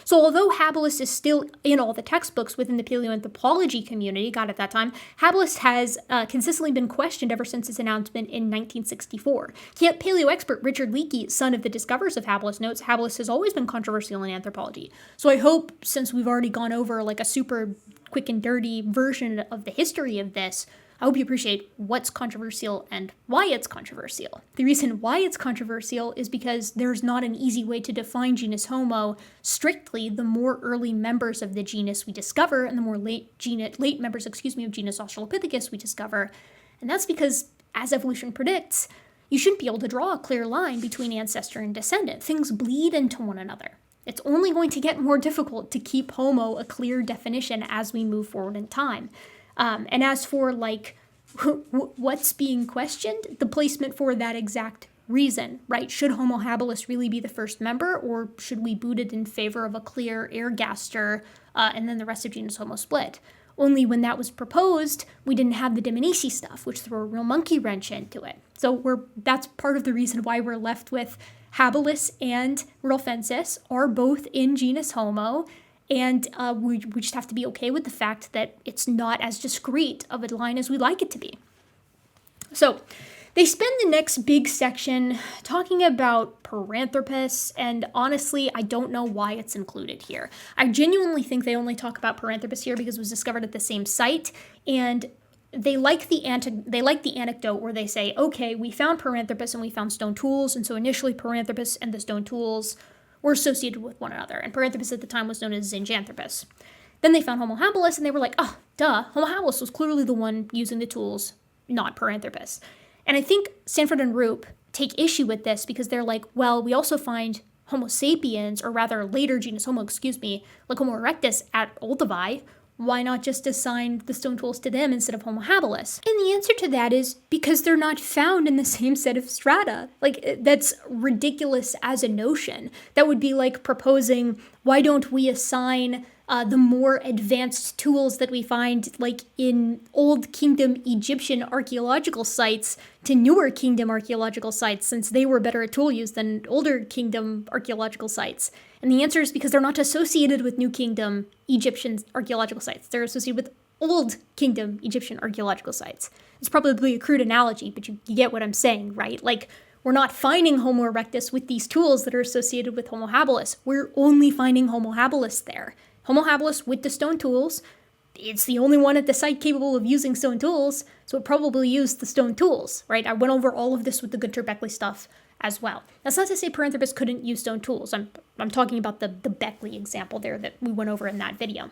so although habilis is still in all the textbooks within the paleoanthropology community, at that time, habilis has consistently been questioned ever since its announcement in 1964. Yet paleo expert Richard Leakey, son of the discoverers of habilis, notes habilis has always been controversial in anthropology. So I hope, since we've already gone over like a super quick and dirty version of the history of this, I hope you appreciate what's controversial and why it's controversial. The reason why it's controversial is because there's not an easy way to define genus Homo strictly. The more early members of the genus we discover, and the more late members, of genus Australopithecus we discover. And that's because, as evolution predicts, you shouldn't be able to draw a clear line between ancestor and descendant. Things bleed into one another. It's only going to get more difficult to keep Homo a clear definition as we move forward in time. And as for, like, what's being questioned, the placement for that exact reason, right? Should Homo habilis really be the first member, or should we boot it in favor of a clear ergaster, and then the rest of genus Homo split? Only when that was proposed, we didn't have the Dmanisi stuff, which threw a real monkey wrench into it. So that's part of the reason why we're left with habilis and rulefensis are both in genus Homo. And we just have to be okay with the fact that it's not as discrete of a line as we'd like it to be. So they spend the next big section talking about Paranthropus, and honestly, I don't know why it's included here. I genuinely think they only talk about Paranthropus here because it was discovered at the same site, and they like the anecdote where they say, okay, we found Paranthropus and we found stone tools, and so initially Paranthropus and the stone tools were associated with one another, and Paranthropus at the time was known as Zinjanthropus. Then they found Homo habilis, and they were like, oh, duh, Homo habilis was clearly the one using the tools, not Paranthropus. And I think Sanford and Roop take issue with this because they're like, well, we also find Homo sapiens, or rather later genus Homo, like Homo erectus at Olduvai. Why not just assign the stone tools to them instead of Homo habilis? And the answer to that is because they're not found in the same set of strata. Like, that's ridiculous as a notion. That would be like proposing, why don't we assign the more advanced tools that we find, like in Old Kingdom Egyptian archaeological sites, to newer kingdom archaeological sites, since they were better at tool use than older kingdom archaeological sites? And the answer is because they're not associated with New Kingdom Egyptian archaeological sites. They're associated with Old Kingdom Egyptian archaeological sites. It's probably a crude analogy, but you get what I'm saying, right? Like, we're not finding Homo erectus with these tools that are associated with Homo habilis. We're only finding Homo habilis there. Homo habilis with the stone tools, it's the only one at the site capable of using stone tools, so it probably used the stone tools, right? I went over all of this with the Gunter-Beckley stuff as well. That's not to say Paranthropus couldn't use stone tools. I'm talking about the Beckley example there that we went over in that video.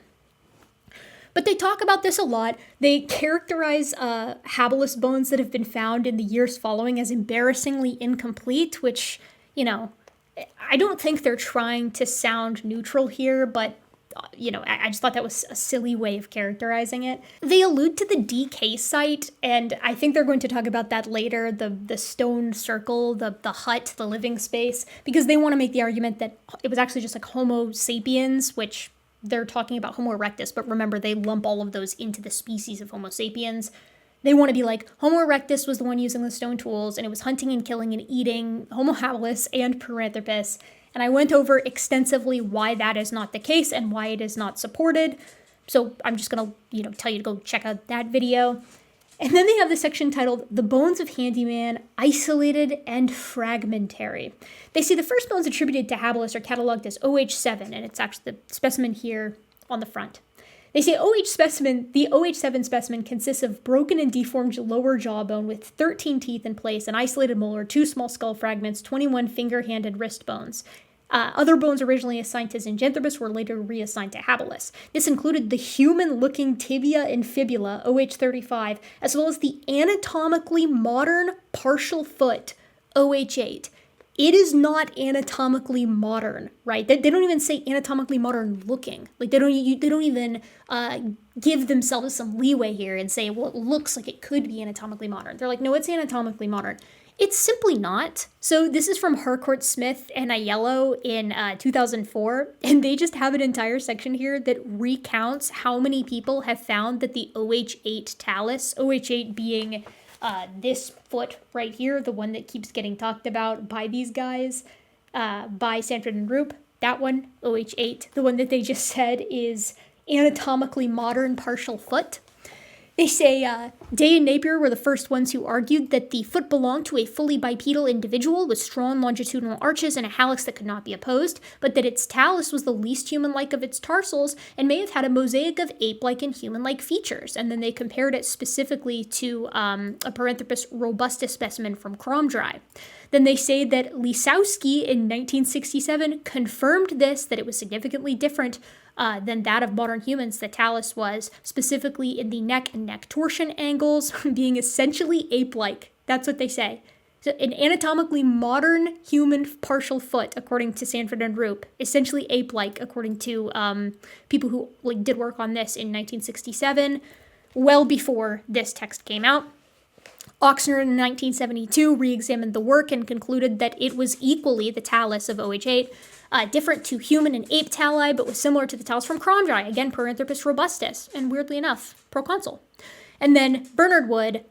But they talk about this a lot. They characterize habilis bones that have been found in the years following as embarrassingly incomplete, which, I don't think they're trying to sound neutral here, but I just thought that was a silly way of characterizing it. They allude to the DK site, and I think they're going to talk about that later, the stone circle, the hut, the living space, because they want to make the argument that it was actually just like Homo sapiens, which they're talking about Homo erectus, but remember, they lump all of those into the species of Homo sapiens. They want to be like, Homo erectus was the one using the stone tools, and it was hunting and killing and eating Homo habilis and Paranthropus. And I went over extensively why that is not the case and why it is not supported. So I'm just going to, tell you to go check out that video. And then they have the section titled The Bones of Handyman, Isolated and Fragmentary. They say the first bones attributed to habilis are cataloged as OH7, and it's actually the specimen here on the front. They say the OH7 specimen consists of broken and deformed lower jawbone with 13 teeth in place, an isolated molar, 2 small skull fragments, 21 finger, hand, and wrist bones. Other bones originally assigned to Zinjanthropus were later reassigned to habilis. This included the human-looking tibia and fibula, OH35, as well as the anatomically modern partial foot, OH8. It is not anatomically modern, right? They don't even say anatomically modern looking. Like they don't even give themselves some leeway here and say, well, it looks like it could be anatomically modern. They're like, no, it's anatomically modern. It's simply not. So this is from Harcourt Smith and Aiello in 2004, and they just have an entire section here that recounts how many people have found that the OH8 talus, OH8 being this foot right here, the one that keeps getting talked about by these guys, by Sanford and Roop, that one, OH8, the one that they just said is anatomically modern partial foot. They say Day and Napier were the first ones who argued that the foot belonged to a fully bipedal individual with strong longitudinal arches and a hallux that could not be opposed, but that its talus was the least human-like of its tarsals and may have had a mosaic of ape-like and human-like features. And then they compared it specifically to a Paranthropus robustus specimen from Kromdry. Then they say that Lisowski in 1967 confirmed this, that it was significantly different than that of modern humans. The talus was specifically in the neck and neck torsion angles, being essentially ape-like. That's what they say. So an anatomically modern human partial foot, according to Sanford and Roop, essentially ape-like, according to people who did work on this in 1967, well before this text came out. Oxner in 1972 re-examined the work and concluded that it was equally the talus of OH8, different to human and ape tali, but was similar to the talus from Kromdry, again, Paranthropus robustus, and weirdly enough, proconsul. And then Bernard Wood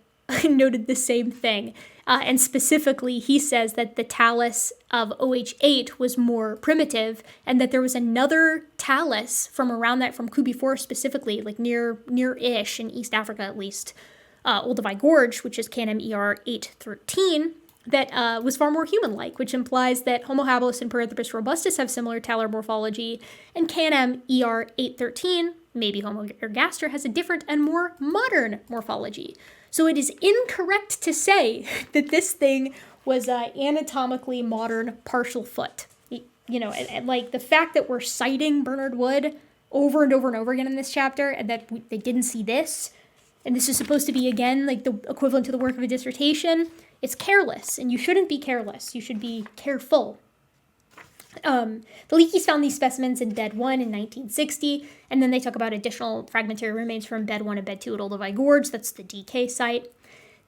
noted the same thing, and specifically he says that the talus of OH8 was more primitive, and that there was another talus from around that, from Kubi Forest specifically, like near-ish, in East Africa at least, Olduvai Gorge, which is KNM ER 813, that was far more human-like, which implies that Homo habilis and Paranthropus robustus have similar talar morphology, and KNM ER 813, maybe Homo ergaster, has a different and more modern morphology. So it is incorrect to say that this thing was anatomically modern partial foot. And the fact that we're citing Bernard Wood over and over and over again in this chapter, and that they didn't see this, and this is supposed to be, again, the equivalent to the work of a dissertation, it's careless, and you shouldn't be careless. You should be careful. The Leakeys found these specimens in Bed 1 in 1960, and then they talk about additional fragmentary remains from Bed 1 and Bed 2 at Olduvai Gorge. That's the DK site.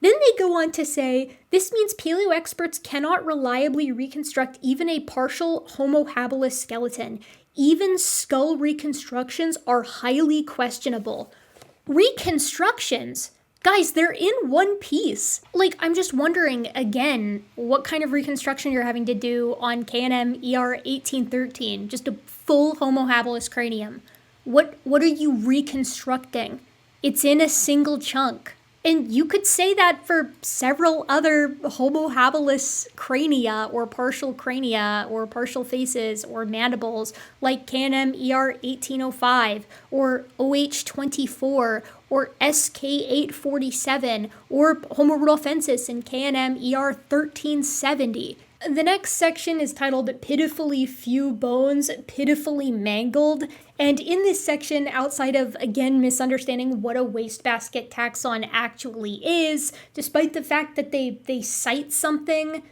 Then they go on to say, this means paleo experts cannot reliably reconstruct even a partial Homo habilis skeleton. Even skull reconstructions are highly questionable. Reconstructions? Guys, they're in one piece. I'm just wondering, again, what kind of reconstruction you're having to do on KNM ER 1813, just a full Homo habilis cranium. What are you reconstructing? It's in a single chunk. And you could say that for several other Homo habilis crania or partial faces or mandibles, like KNM ER 1805 or OH24 or SK847 or Homo rudolfensis in KNM ER 1370. The next section is titled Pitifully Few Bones, Pitifully Mangled. And in this section, outside of, again, misunderstanding what a wastebasket taxon actually is, despite the fact that they cite something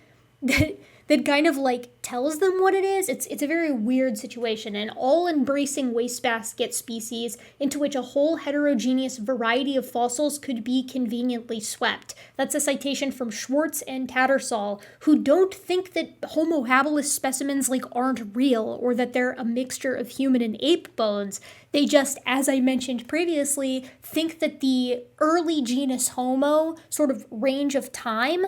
that kind of like tells them what it is, it's a very weird situation. An all-embracing wastebasket species into which a whole heterogeneous variety of fossils could be conveniently swept. That's a citation from Schwartz and Tattersall, who don't think that Homo habilis specimens like aren't real or that they're a mixture of human and ape bones. They just, as I mentioned previously, think that the early genus Homo sort of range of time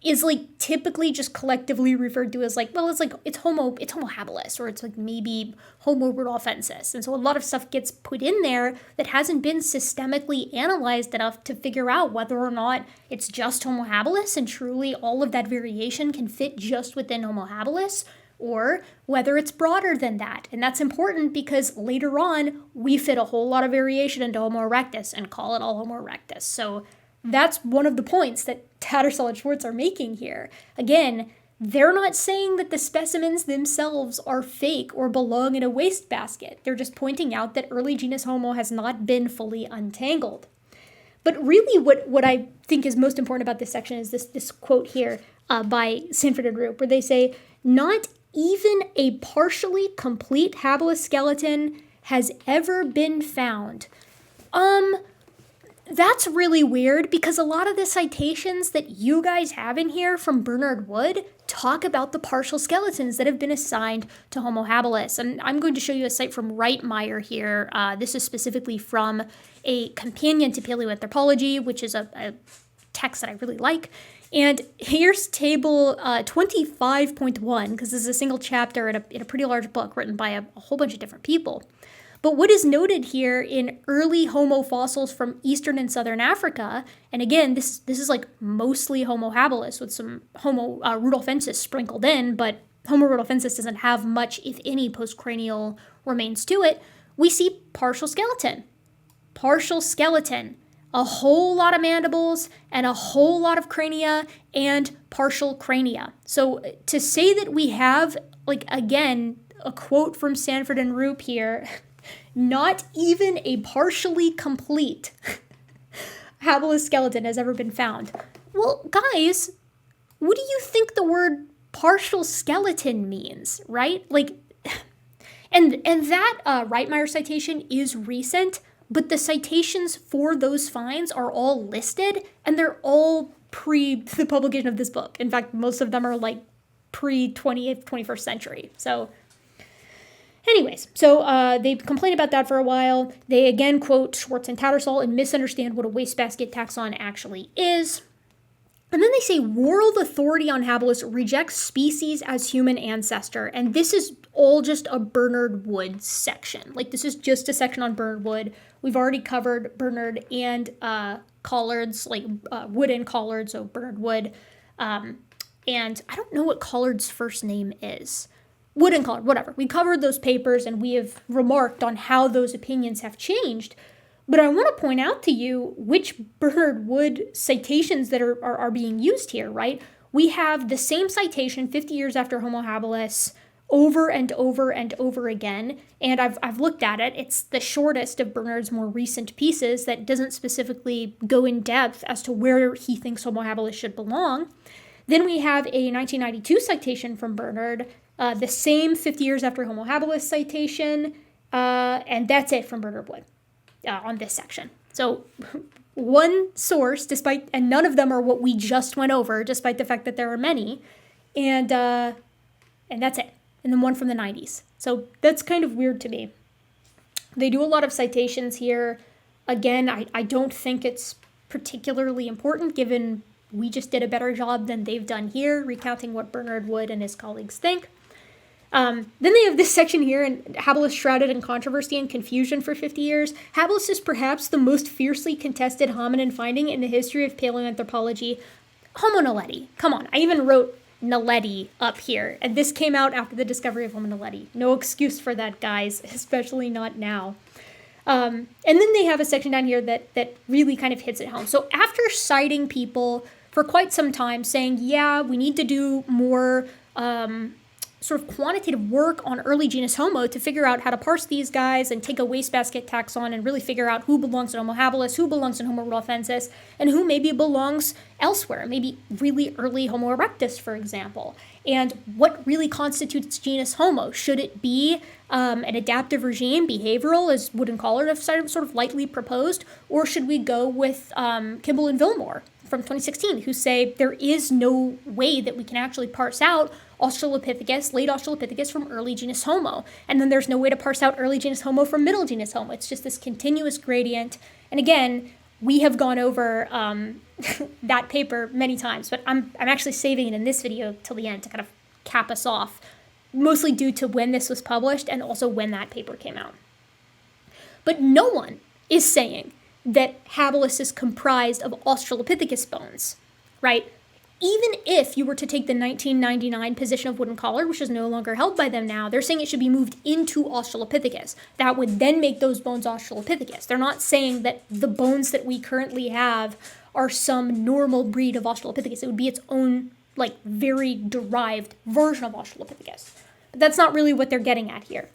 is like typically just collectively referred to as like, well, it's Homo habilis, or it's like maybe Homo rudolfensis. And so a lot of stuff gets put in there that hasn't been systemically analyzed enough to figure out whether or not it's just Homo habilis and truly all of that variation can fit just within Homo habilis, or whether it's broader than that. And that's important because later on, we fit a whole lot of variation into Homo erectus and call it all Homo erectus. So that's one of the points that Tattersall and Schwartz are making here. Again, they're not saying that the specimens themselves are fake or belong in a wastebasket. They're just pointing out that early genus Homo has not been fully untangled. But really what I think is most important about this section is this quote here by Sanford and Roop, where they say, "Not even a partially complete habilis skeleton has ever been found." That's really weird because a lot of the citations that you guys have in here from Bernard Wood talk about the partial skeletons that have been assigned to Homo habilis. And I'm going to show you a cite from Reitmeyer here. This is specifically from a companion to paleoanthropology, which is a text that I really like. And here's table 25.1, because this is a single chapter in a pretty large book written by a whole bunch of different people. But what is noted here in early Homo fossils from eastern and southern Africa, and again, this is like mostly Homo habilis with some Homo rudolfensis sprinkled in, but Homo rudolfensis doesn't have much, if any, postcranial remains to it, we see partial skeleton. Partial skeleton. A whole lot of mandibles and a whole lot of crania and partial crania. So to say that we have, like, again, a quote from Sanford and Roop here, "Not even a partially complete habilis skeleton has ever been found." Well, guys, what do you think the word partial skeleton means, right? Like, and that Reitmeyer citation is recent, but the citations for those finds are all listed, and they're all pre the publication of this book. In fact, most of them are like pre-20th, 21st century. So anyways, so they complain about that for a while. They again quote Schwartz and Tattersall and misunderstand what a wastebasket taxon actually is. And then they say world authority on habilis rejects species as human ancestor. And this is all just a Bernard Wood section. Like, this is just a section on Bernard Wood. We've already covered Bernard and Collard's, like Wood and Collard, so Bernard Wood. And I don't know what Collard's first name is. Wood and Collard, whatever. We covered those papers and we have remarked on how those opinions have changed. But I want to point out to you which Bernard Wood citations that are being used here, right? We have the same citation 50 years after Homo habilis over and over and over again. And I've looked at it. It's the shortest of Bernard's more recent pieces that doesn't specifically go in depth as to where he thinks Homo habilis should belong. Then we have a 1992 citation from Bernard, the same 50 years after Homo habilis citation, and that's it from Bernard Wood on this section. So one source, and none of them are what we just went over, despite the fact that there are many, and that's it. And then one from the 90s. So that's kind of weird to me. They do a lot of citations here. Again, I don't think it's particularly important, given we just did a better job than they've done here, recounting what Bernard Wood and his colleagues think. Then they have this section here, and habilis shrouded in controversy and confusion for 50 years. Habilis is perhaps the most fiercely contested hominin finding in the history of paleoanthropology. Homo naledi. Come on, I even wrote naledi up here, and this came out after the discovery of Homo naledi. No excuse for that, guys, especially not now. And then they have a section down here that really kind of hits it home. So after citing people for quite some time, saying, yeah, we need to do more sort of quantitative work on early genus Homo to figure out how to parse these guys and take a wastebasket taxon and really figure out who belongs in Homo habilis, who belongs in Homo rudolfensis, and who maybe belongs elsewhere, maybe really early Homo erectus, for example. And what really constitutes genus Homo? Should it be an adaptive regime, behavioral, as Wood and Collard have sort of lightly proposed, or should we go with Kimball and Vilmore from 2016, who say there is no way that we can actually parse out Australopithecus, late Australopithecus from early genus Homo. And then there's no way to parse out early genus Homo from middle genus Homo. It's just this continuous gradient. And again, we have gone over that paper many times, but I'm actually saving it in this video till the end to kind of cap us off, mostly due to when this was published and also when that paper came out. But no one is saying that habilis is comprised of Australopithecus bones, right? Even if you were to take the 1999 position of Wood and Collard, which is no longer held by them now, they're saying it should be moved into Australopithecus. That would then make those bones Australopithecus. They're not saying that the bones that we currently have are some normal breed of Australopithecus. It would be its own, like, very derived version of Australopithecus. But that's not really what they're getting at here.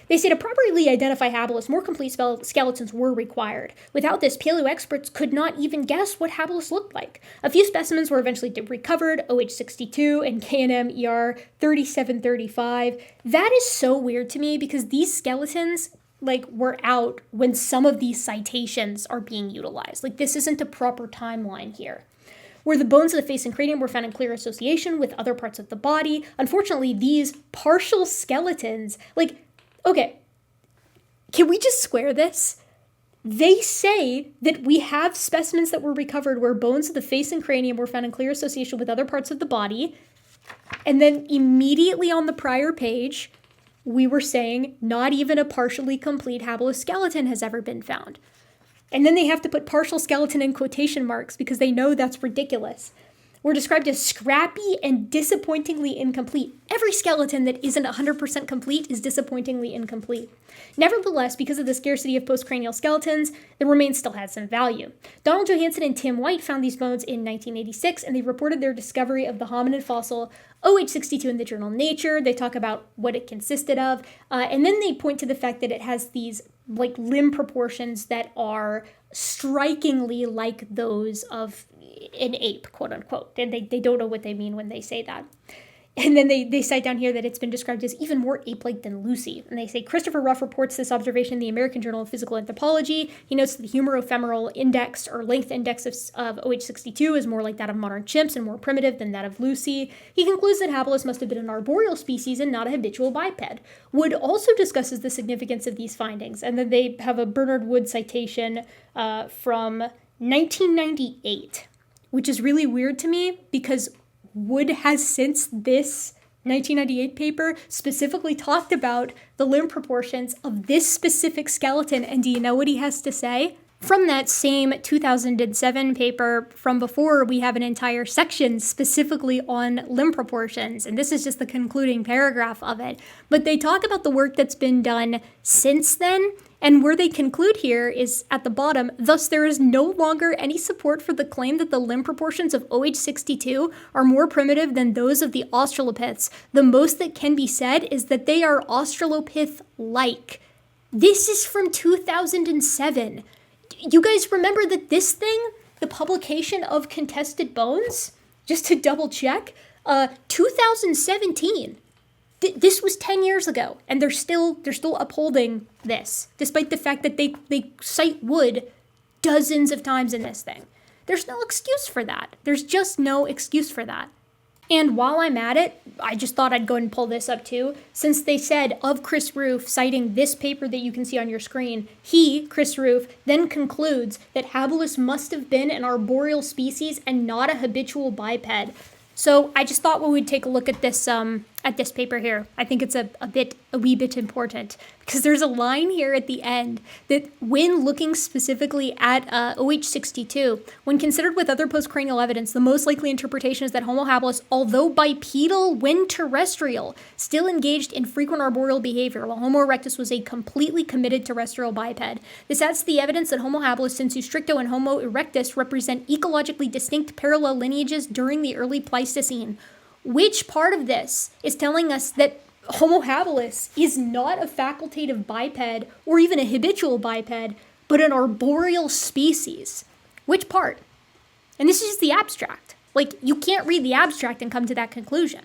They say to properly identify habilis, more complete skeletons were required. Without this, paleo experts could not even guess what habilis looked like. A few specimens were eventually recovered, OH62 and KNM ER 3735. That is so weird to me because these skeletons were out when some of these citations are being utilized. This isn't a proper timeline here. Where the bones of the face and cranium were found in clear association with other parts of the body. Unfortunately, these partial skeletons, okay, can we just square this? They say that we have specimens that were recovered where bones of the face and cranium were found in clear association with other parts of the body. And then immediately on the prior page, we were saying not even a partially complete habilis skeleton has ever been found. And then they have to put partial skeleton in quotation marks because they know that's ridiculous. We're described as scrappy and disappointingly incomplete. Every skeleton that isn't 100% complete is disappointingly incomplete. Nevertheless, because of the scarcity of postcranial skeletons, the remains still had some value. Donald Johanson and Tim White found these bones in 1986, and they reported their discovery of the hominid fossil OH62 in the journal Nature. They talk about what it consisted of, and then they point to the fact that it has these limb proportions that are strikingly like those of an ape, quote unquote. And they don't know what they mean when they say that. And then they cite down here that it's been described as even more ape-like than Lucy. And they say Christopher Ruff reports this observation in the American Journal of Physical Anthropology. He notes that the humerofemoral index or length index of OH62 is more like that of modern chimps and more primitive than that of Lucy. He concludes that habilis must have been an arboreal species and not a habitual biped. Wood also discusses the significance of these findings. And then they have a Bernard Wood citation from 1998, which is really weird to me because Wood has since this 1998 paper specifically talked about the limb proportions of this specific skeleton, and do you know what he has to say? From that same 2007 paper from before, we have an entire section specifically on limb proportions, and this is just the concluding paragraph of it. But they talk about the work that's been done since then, and where they conclude here is at the bottom, thus there is no longer any support for the claim that the limb proportions of OH62 are more primitive than those of the Australopiths. The most that can be said is that they are Australopith-like. This is from 2007. You guys remember that this thing, the publication of Contested Bones, just to double check, 2017. This was 10 years ago, and they're still upholding this, despite the fact that they cite Wood dozens of times in this thing. There's no excuse for that. There's just no excuse for that. And while I'm at it, I just thought I'd go ahead and pull this up too. Since they said of Chris Roof, citing this paper that you can see on your screen, Chris Roof, then concludes that habilis must have been an arboreal species and not a habitual biped. So I just thought we would take a look at this at this paper here. I think it's a wee bit important, because there's a line here at the end that, when looking specifically at OH62, when considered with other postcranial evidence, the most likely interpretation is that Homo habilis, although bipedal when terrestrial, still engaged in frequent arboreal behavior, while Homo erectus was a completely committed terrestrial biped. This adds to the evidence that Homo habilis, sensu stricto, and Homo erectus represent ecologically distinct parallel lineages during the early Pleistocene. Which part of this is telling us that Homo habilis is not a facultative biped or even a habitual biped, but an arboreal species? Which part? And this is just the abstract. Like, you can't read the abstract and come to that conclusion.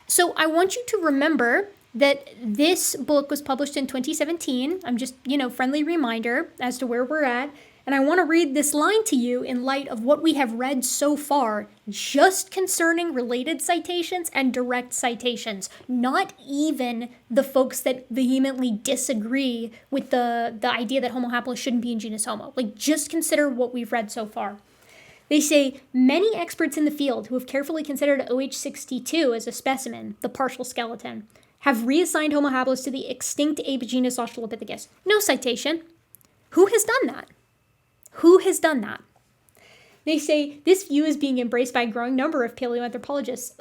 So I want you to remember that this book was published in 2017. I'm just, friendly reminder as to where we're at. And I want to read this line to you in light of what we have read so far, just concerning related citations and direct citations, not even the folks that vehemently disagree with the idea that Homo habilis shouldn't be in genus Homo. Like, just consider what we've read so far. They say, many experts in the field who have carefully considered OH62 as a specimen, the partial skeleton, have reassigned Homo habilis to the extinct ape genus Australopithecus. No citation. Who has done that? Who has done that? They say this view is being embraced by a growing number of paleoanthropologists.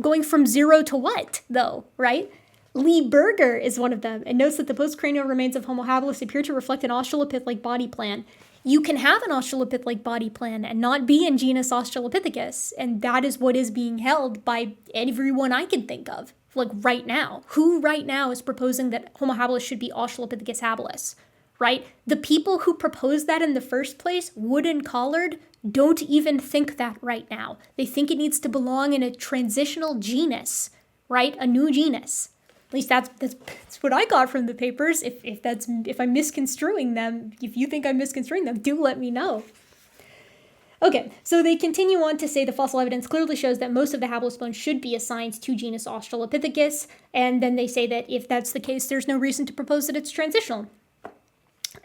Going from zero to what, though, right? Lee Berger is one of them, and notes that the postcranial remains of Homo habilis appear to reflect an Australopith-like body plan. You can have an Australopith-like body plan and not be in genus Australopithecus, and that is what is being held by everyone I can think of, like right now. Who right now is proposing that Homo habilis should be Australopithecus habilis? Right? The people who proposed that in the first place, wood and collared, don't even think that right now. They think it needs to belong in a transitional genus, right? A new genus. At least that's what I got from the papers. If I'm misconstruing them, if you think I'm misconstruing them, do let me know. Okay, so they continue on to say the fossil evidence clearly shows that most of the habilis bones should be assigned to genus Australopithecus, and then they say that if that's the case, there's no reason to propose that it's transitional.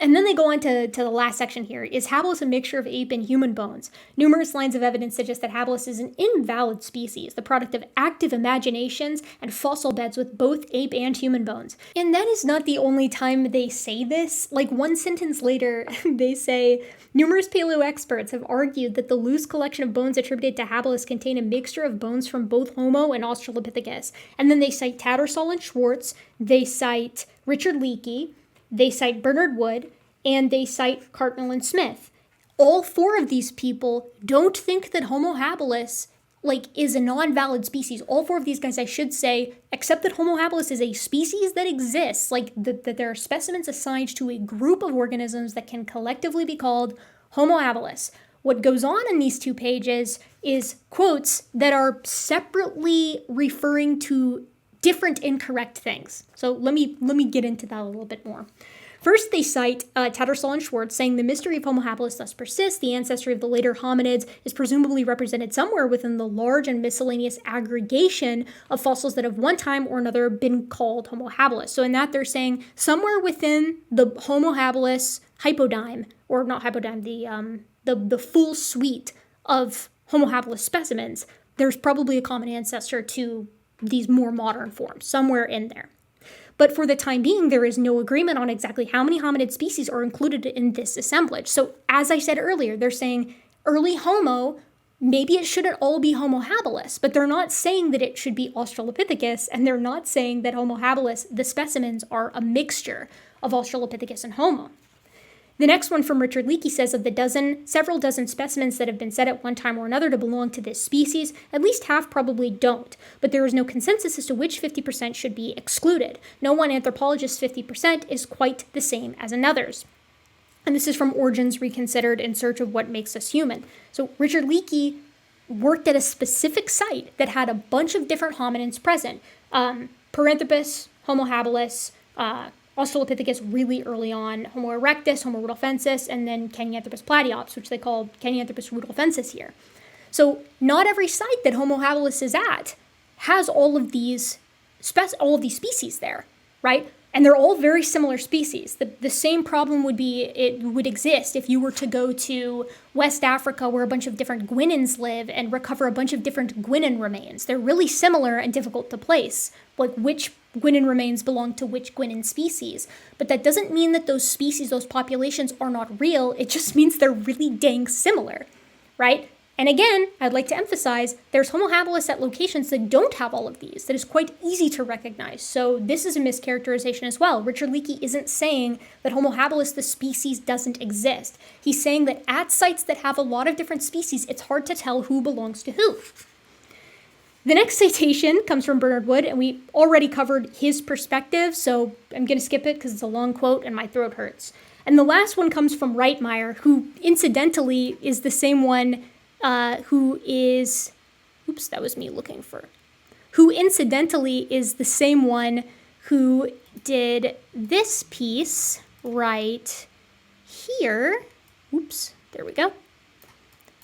And then they go on to the last section here. Is habilis a mixture of ape and human bones? Numerous lines of evidence suggest that habilis is an invalid species, the product of active imaginations and fossil beds with both ape and human bones. And that is not the only time they say this. Like, one sentence later, they say, numerous paleo experts have argued that the loose collection of bones attributed to habilis contain a mixture of bones from both Homo and Australopithecus. And then they cite Tattersall and Schwartz, they cite Richard Leakey, they cite Bernard Wood, and they cite Cartmel and Smith. All four of these people don't think that Homo habilis, is a non-valid species. All four of these guys, I should say, accept that Homo habilis is a species that exists, that there are specimens assigned to a group of organisms that can collectively be called Homo habilis. What goes on in these 2 pages is quotes that are separately referring to different incorrect things. So let me get into that a little bit more. First, they cite Tattersall and Schwartz, saying the mystery of Homo habilis thus persists. The ancestry of the later hominids is presumably represented somewhere within the large and miscellaneous aggregation of fossils that have one time or another been called Homo habilis. So in that, they're saying somewhere within the Homo habilis hypodyme, or not hypodyme, the full suite of Homo habilis specimens, there's probably a common ancestor to these more modern forms, somewhere in there. But for the time being, there is no agreement on exactly how many hominid species are included in this assemblage. So as I said earlier, they're saying early Homo, maybe it shouldn't all be Homo habilis, but they're not saying that it should be Australopithecus, and they're not saying that Homo habilis, the specimens, are a mixture of Australopithecus and Homo. The next one from Richard Leakey says of the several dozen specimens that have been said at one time or another to belong to this species, at least half probably don't, but there is no consensus as to which 50% should be excluded. No one anthropologist's 50% is quite the same as another's. And this is from Origins Reconsidered in Search of What Makes Us Human. So Richard Leakey worked at a specific site that had a bunch of different hominins present. Paranthropus, Homo habilis, Australopithecus really early on, Homo erectus, Homo rudolfensis, and then Kenyanthropus platyops, which they call Kenyanthropus rudolfensis here. So not every site that Homo habilis is at has all of these species there, right? And they're all very similar species. The same problem would exist if you were to go to West Africa where a bunch of different guinins live and recover a bunch of different guinin remains. They're really similar and difficult to place, like which guinin remains belong to which guinin species. But that doesn't mean that those species, those populations are not real. It just means they're really dang similar, right? And again, I'd like to emphasize, there's Homo habilis at locations that don't have all of these, that is quite easy to recognize. So this is a mischaracterization as well. Richard Leakey isn't saying that Homo habilis, the species, doesn't exist. He's saying that at sites that have a lot of different species, it's hard to tell who belongs to who. The next citation comes from Bernard Wood, and we already covered his perspective, so I'm going to skip it because it's a long quote and my throat hurts. And the last one comes from Reitmeier, who incidentally is the same one who incidentally is the same one who did this piece right here. Oops, there we go.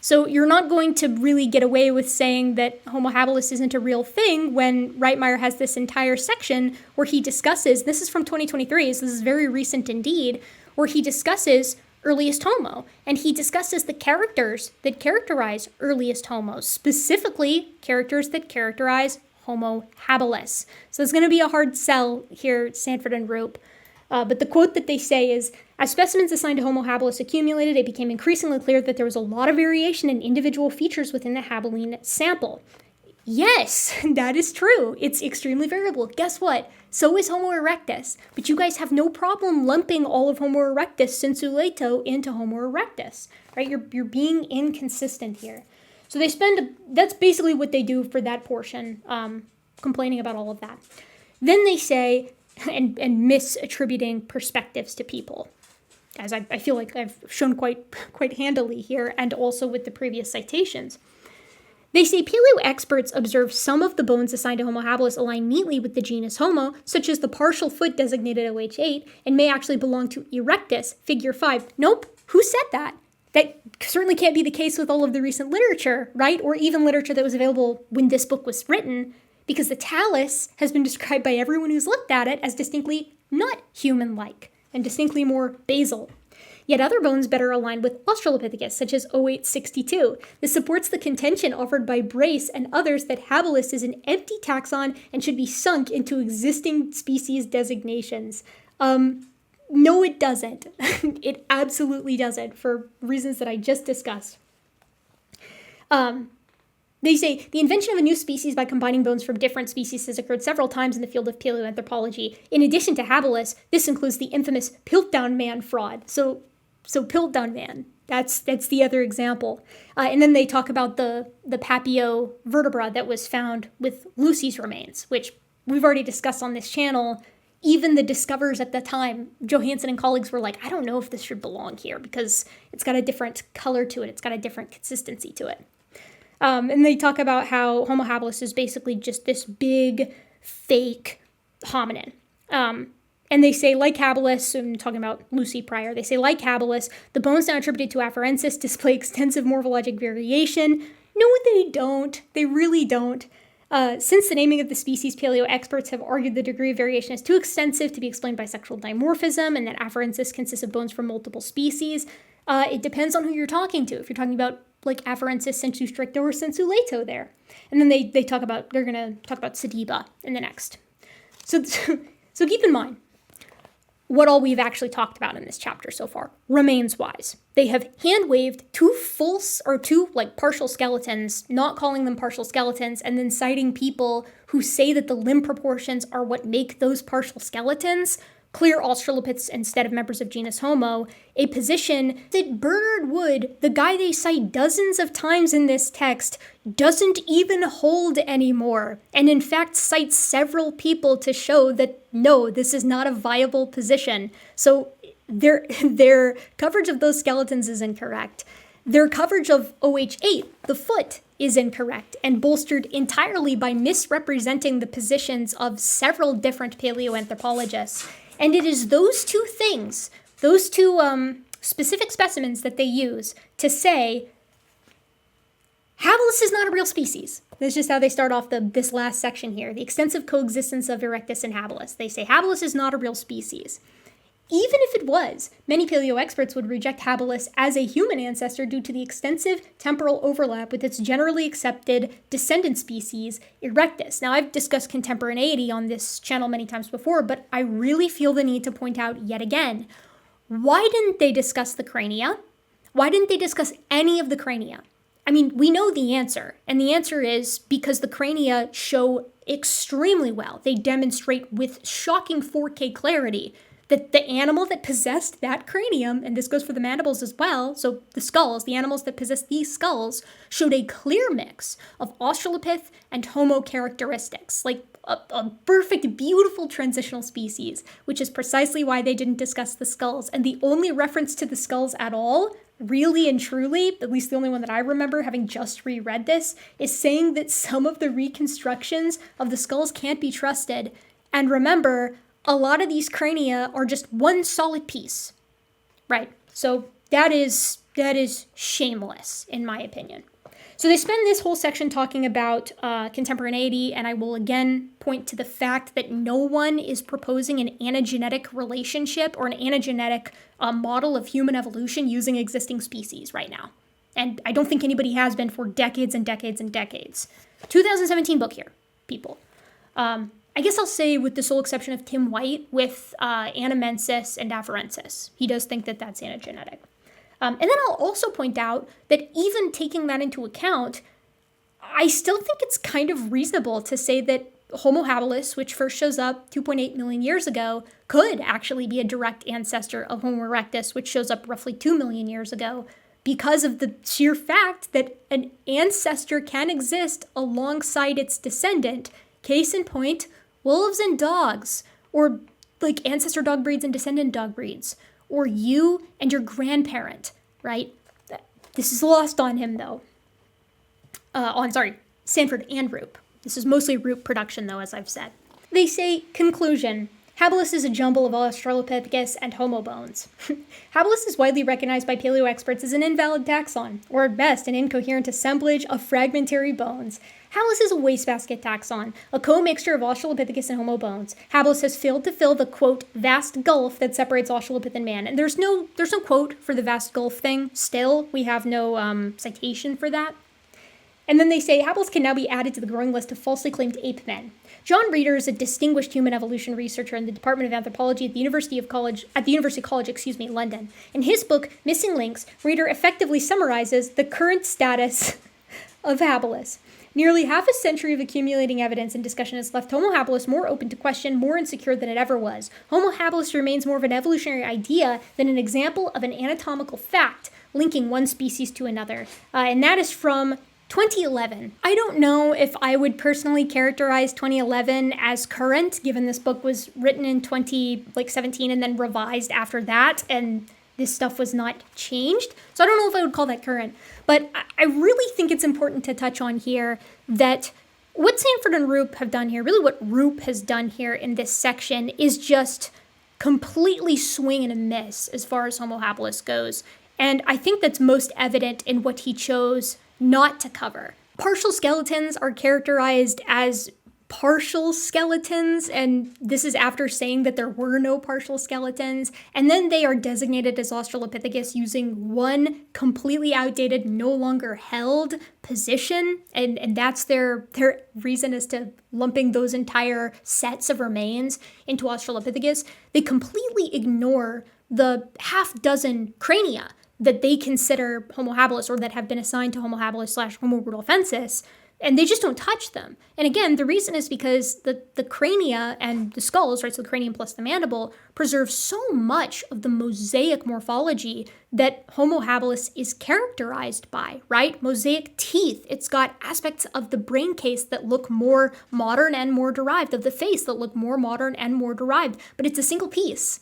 So you're not going to really get away with saying that Homo habilis isn't a real thing when Reitmeier has this entire section where he discusses, this is from 2023, so this is very recent indeed, where he discusses earliest Homo, and he discusses the characters that characterize earliest Homo, specifically characters that characterize Homo habilis. So it's going to be a hard sell here, Sanford and Roop. But the quote that they say is, as specimens assigned to Homo habilis accumulated, it became increasingly clear that there was a lot of variation in individual features within the habiline sample. Yes, that is true. It's extremely variable. Guess what? So is Homo erectus. But you guys have no problem lumping all of Homo erectus sensu lato into Homo erectus, right? You're being inconsistent here. So that's basically what they do for that portion, complaining about all of that. Then they say, and misattributing perspectives to people. As I feel like I've shown quite handily here, and also with the previous citations. They say paleo experts observe some of the bones assigned to Homo habilis align neatly with the genus Homo, such as the partial foot designated OH8, and may actually belong to Erectus, figure 5. Nope, who said that? That certainly can't be the case with all of the recent literature, right? Or even literature that was available when this book was written, because the talus has been described by everyone who's looked at it as distinctly not human-like, and distinctly more basal. Yet other bones better align with Australopithecus, such as 0862. This supports the contention offered by Brace and others that habilis is an empty taxon and should be sunk into existing species designations. No, it doesn't. It absolutely doesn't, for reasons that I just discussed. They say, the invention of a new species by combining bones from different species has occurred several times in the field of paleoanthropology. In addition to habilis, this includes the infamous Piltdown Man fraud. So Piltdown Man, that's the other example. And then they talk about the Papio vertebra that was found with Lucy's remains, which we've already discussed on this channel. Even the discoverers at the time, Johansson and colleagues, were like, I don't know if this should belong here because it's got a different color to it. It's got a different consistency to it. And they talk about how Homo habilis is basically just this big, fake hominin. And they say, like habilis, I'm talking about Lucy prior, they say, like habilis, the bones now attributed to Afarensis display extensive morphologic variation. No, they don't. They really don't. Since the naming of the species, paleo experts have argued the degree of variation is too extensive to be explained by sexual dimorphism, and that Afarensis consists of bones from multiple species. It depends on who you're talking to. If you're talking about like Afarensis sensu stricto or sensu lato there. And then they're going to talk about Sediba in the next. So keep in mind what all we've actually talked about in this chapter so far, remains-wise. They have hand-waved two partial skeletons, not calling them partial skeletons, and then citing people who say that the limb proportions are what make those partial skeletons clear Australopiths instead of members of genus Homo, a position that Bernard Wood, the guy they cite dozens of times in this text, doesn't even hold anymore, and in fact cites several people to show that no, this is not a viable position. So their coverage of those skeletons is incorrect. Their coverage of OH8, the foot, is incorrect and bolstered entirely by misrepresenting the positions of several different paleoanthropologists. And it is those two things, those two specific specimens that they use to say habilis is not a real species. This is just how they start off this last section here. The extensive coexistence of Erectus and habilis. They say habilis is not a real species. Even if it was, many paleo experts would reject habilis as a human ancestor due to the extensive temporal overlap with its generally accepted descendant species, Erectus. Now, I've discussed contemporaneity on this channel many times before, but I really feel the need to point out yet again, why didn't they discuss the crania? Why didn't they discuss any of the crania? I mean, we know the answer, and the answer is because the crania show extremely well. They demonstrate with shocking 4K clarity that the animal that possessed that cranium, and this goes for the mandibles as well, so the skulls, the animals that possess these skulls, showed a clear mix of Australopith and Homo characteristics, like a perfect, beautiful transitional species, which is precisely why they didn't discuss the skulls. And the only reference to the skulls at all, really and truly, at least the only one that I remember having just reread this, is saying that some of the reconstructions of the skulls can't be trusted. And remember, a lot of these crania are just one solid piece, right? So that is shameless, in my opinion. So they spend this whole section talking about contemporaneity, and I will again point to the fact that no one is proposing an anagenetic relationship or an anagenetic model of human evolution using existing species right now. And I don't think anybody has been for decades and decades and decades. 2017 book here, people. I guess I'll say with the sole exception of Tim White with Anamensis and Afarensis. He does think that that's anagenetic. And then I'll also point out that even taking that into account, I still think it's kind of reasonable to say that Homo habilis, which first shows up 2.8 million years ago, could actually be a direct ancestor of Homo erectus, which shows up roughly 2 million years ago, because of the sheer fact that an ancestor can exist alongside its descendant. Case in point, wolves and dogs, or like ancestor dog breeds and descendant dog breeds, or you and your grandparent, right? This is lost on him, though. Sanford and Roop. This is mostly Roop production, though, as I've said. They say, conclusion, habilis is a jumble of Australopithecus and Homo bones. Habilis is widely recognized by paleo experts as an invalid taxon, or at best, an incoherent assemblage of fragmentary bones. Habilis is a wastebasket taxon, a co-mixture of Australopithecus and Homo bones. Habilis has failed to fill the, quote, vast gulf that separates Australopith and man. And there's no quote for the vast gulf thing. Still, we have no citation for that. And then they say, habilis can now be added to the growing list of falsely claimed ape men. John Reeder is a distinguished human evolution researcher in the Department of Anthropology at the University College, London. In his book, Missing Links, Reeder effectively summarizes the current status of habilis. Nearly half a century of accumulating evidence and discussion has left Homo habilis more open to question, more insecure than it ever was. Homo habilis remains more of an evolutionary idea than an example of an anatomical fact linking one species to another. And that is from 2011. I don't know if I would personally characterize 2011 as current, given this book was written in 2017 and then revised after that, and this stuff was not changed. So I don't know if I would call that current. But I really think it's important to touch on here that what Sanford and Roop have done here, really what Roop has done here in this section, is just completely swing and a miss as far as Homo habilis goes. And I think that's most evident in what he chose not to cover. Partial skeletons are characterized as partial skeletons, and this is after saying that there were no partial skeletons, and then they are designated as Australopithecus using one completely outdated, no longer held position, and that's their reason as to lumping those entire sets of remains into Australopithecus. They completely ignore the half dozen crania that they consider Homo habilis, or that have been assigned to Homo habilis / Homo rudolfensis, and they just don't touch them. And again, the reason is because the crania and the skulls, right, so the cranium plus the mandible, preserve so much of the mosaic morphology that Homo habilis is characterized by, right? Mosaic teeth. It's got aspects of the brain case that look more modern and more derived, of the face that look more modern and more derived, but it's a single piece,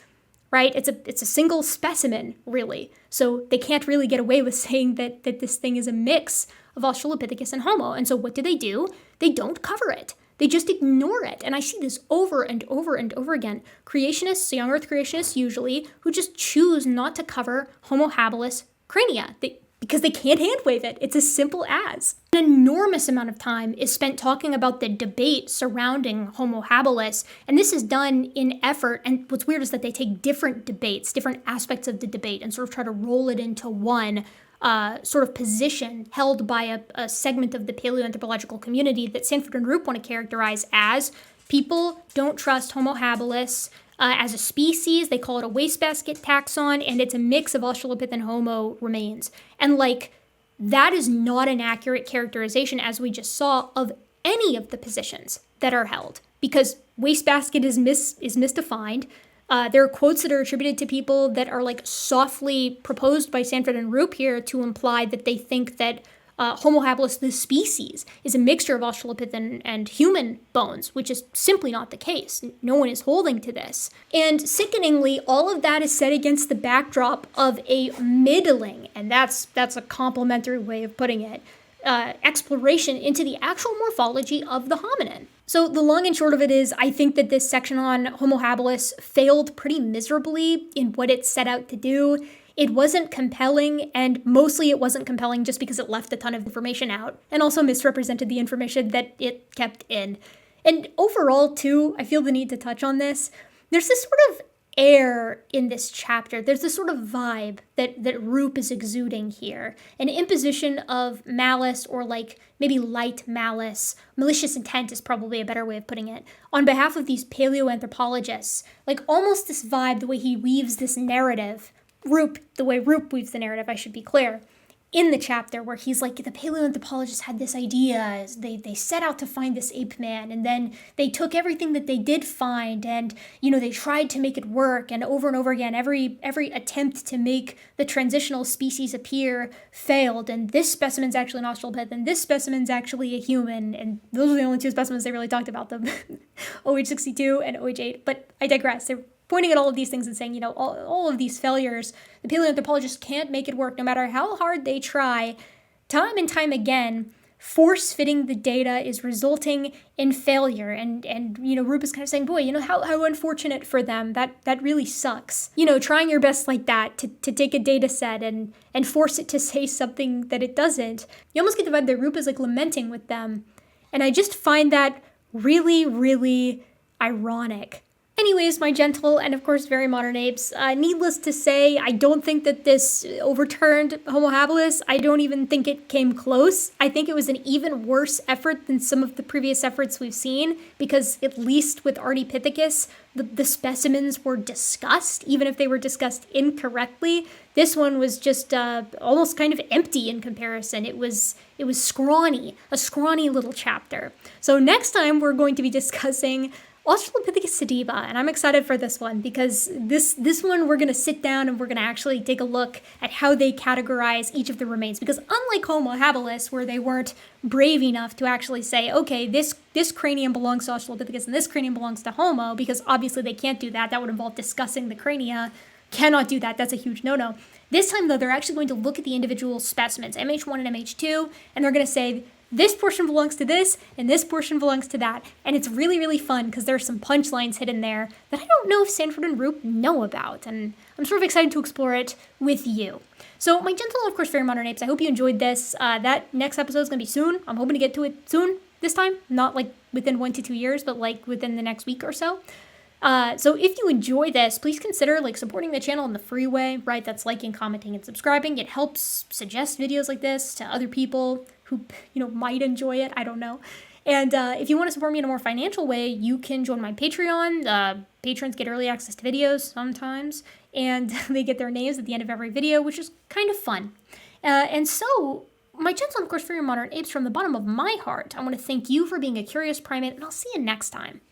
right? It's a single specimen, really. So they can't really get away with saying that this thing is a mix of Australopithecus and Homo. And so what do? They don't cover it. They just ignore it. And I see this over and over and over again. Creationists, young Earth creationists usually, who just choose not to cover Homo habilis crania. because they can't hand wave it. It's as simple as. An enormous amount of time is spent talking about the debate surrounding Homo habilis, and this is done in effort, and what's weird is that they take different debates, different aspects of the debate, and sort of try to roll it into one sort of position held by a segment of the paleoanthropological community that Sanford and Roop want to characterize as people don't trust Homo habilis as a species. They call it a wastebasket taxon, and it's a mix of Australopith and Homo remains. And that is not an accurate characterization, as we just saw, of any of the positions that are held, because wastebasket is misdefined. There are quotes that are attributed to people that are softly proposed by Sanford and Roop here to imply that they think that Homo habilis, the species, is a mixture of Australopith and human bones, which is simply not the case. No one is holding to this. And sickeningly, all of that is set against the backdrop of a middling, and that's a complimentary way of putting it, exploration into the actual morphology of the hominin. So the long and short of it is, I think that this section on Homo habilis failed pretty miserably in what it set out to do. It wasn't compelling, and mostly it wasn't compelling just because it left a ton of information out, and also misrepresented the information that it kept in. And overall, too, I feel the need to touch on this. There's this sort of air in this chapter. There's this sort of vibe that Roop is exuding here. An imposition of malice, or maybe light malice. Malicious intent is probably a better way of putting it. On behalf of these paleoanthropologists. Almost this vibe, the way he weaves this narrative. The way Roop weaves the narrative, I should be clear, in the chapter where he's the paleoanthropologists had this idea. They set out to find this ape man, and then they took everything that they did find, and they tried to make it work, and over again, every attempt to make the transitional species appear failed, and this specimen's actually an Australopith, and this specimen's actually a human, and those are the only two specimens they really talked about, them, OH62 and OH8, but I digress. They're pointing at all of these things and saying, all of these failures, the paleoanthropologists can't make it work no matter how hard they try. Time and time again, force-fitting the data is resulting in failure. And Roop is kind of saying, boy, how unfortunate for them. That really sucks. Trying your best like that to take a data set and force it to say something that it doesn't. You almost get the vibe that Roop is lamenting with them. And I just find that really, really ironic. Anyways, my gentle and of course very modern apes, needless to say, I don't think that this overturned Homo habilis. I don't even think it came close. I think it was an even worse effort than some of the previous efforts we've seen, because at least with Ardipithecus, the specimens were discussed, even if they were discussed incorrectly. This one was just almost kind of empty in comparison. It was scrawny, a scrawny little chapter. So next time we're going to be discussing Australopithecus sediba, and I'm excited for this one because this one we're going to sit down and we're going to actually take a look at how they categorize each of the remains, because unlike Homo habilis, where they weren't brave enough to actually say, okay, this cranium belongs to Australopithecus and this cranium belongs to Homo, because obviously they can't do that. That would involve discussing the crania. Cannot do that. That's a huge no-no. This time, though, they're actually going to look at the individual specimens, MH1 and MH2, and they're going to say, this portion belongs to this, and this portion belongs to that. And it's really, really fun because there's some punchlines hidden there that I don't know if Sanford and Roop know about. And I'm sort of excited to explore it with you. So my gentle, of course, very modern apes, I hope you enjoyed this. That next episode is going to be soon. I'm hoping to get to it soon this time. Not within 1 to 2 years, but within the next week or so. So if you enjoy this, please consider supporting the channel in the free way, right? That's liking, commenting, and subscribing. It helps suggest videos like this to other people who, might enjoy it. I don't know. And if you want to support me in a more financial way, you can join my Patreon. Patrons get early access to videos sometimes, and they get their names at the end of every video, which is kind of fun. And so, my gentle, of course, for your modern apes, from the bottom of my heart, I want to thank you for being a curious primate, and I'll see you next time.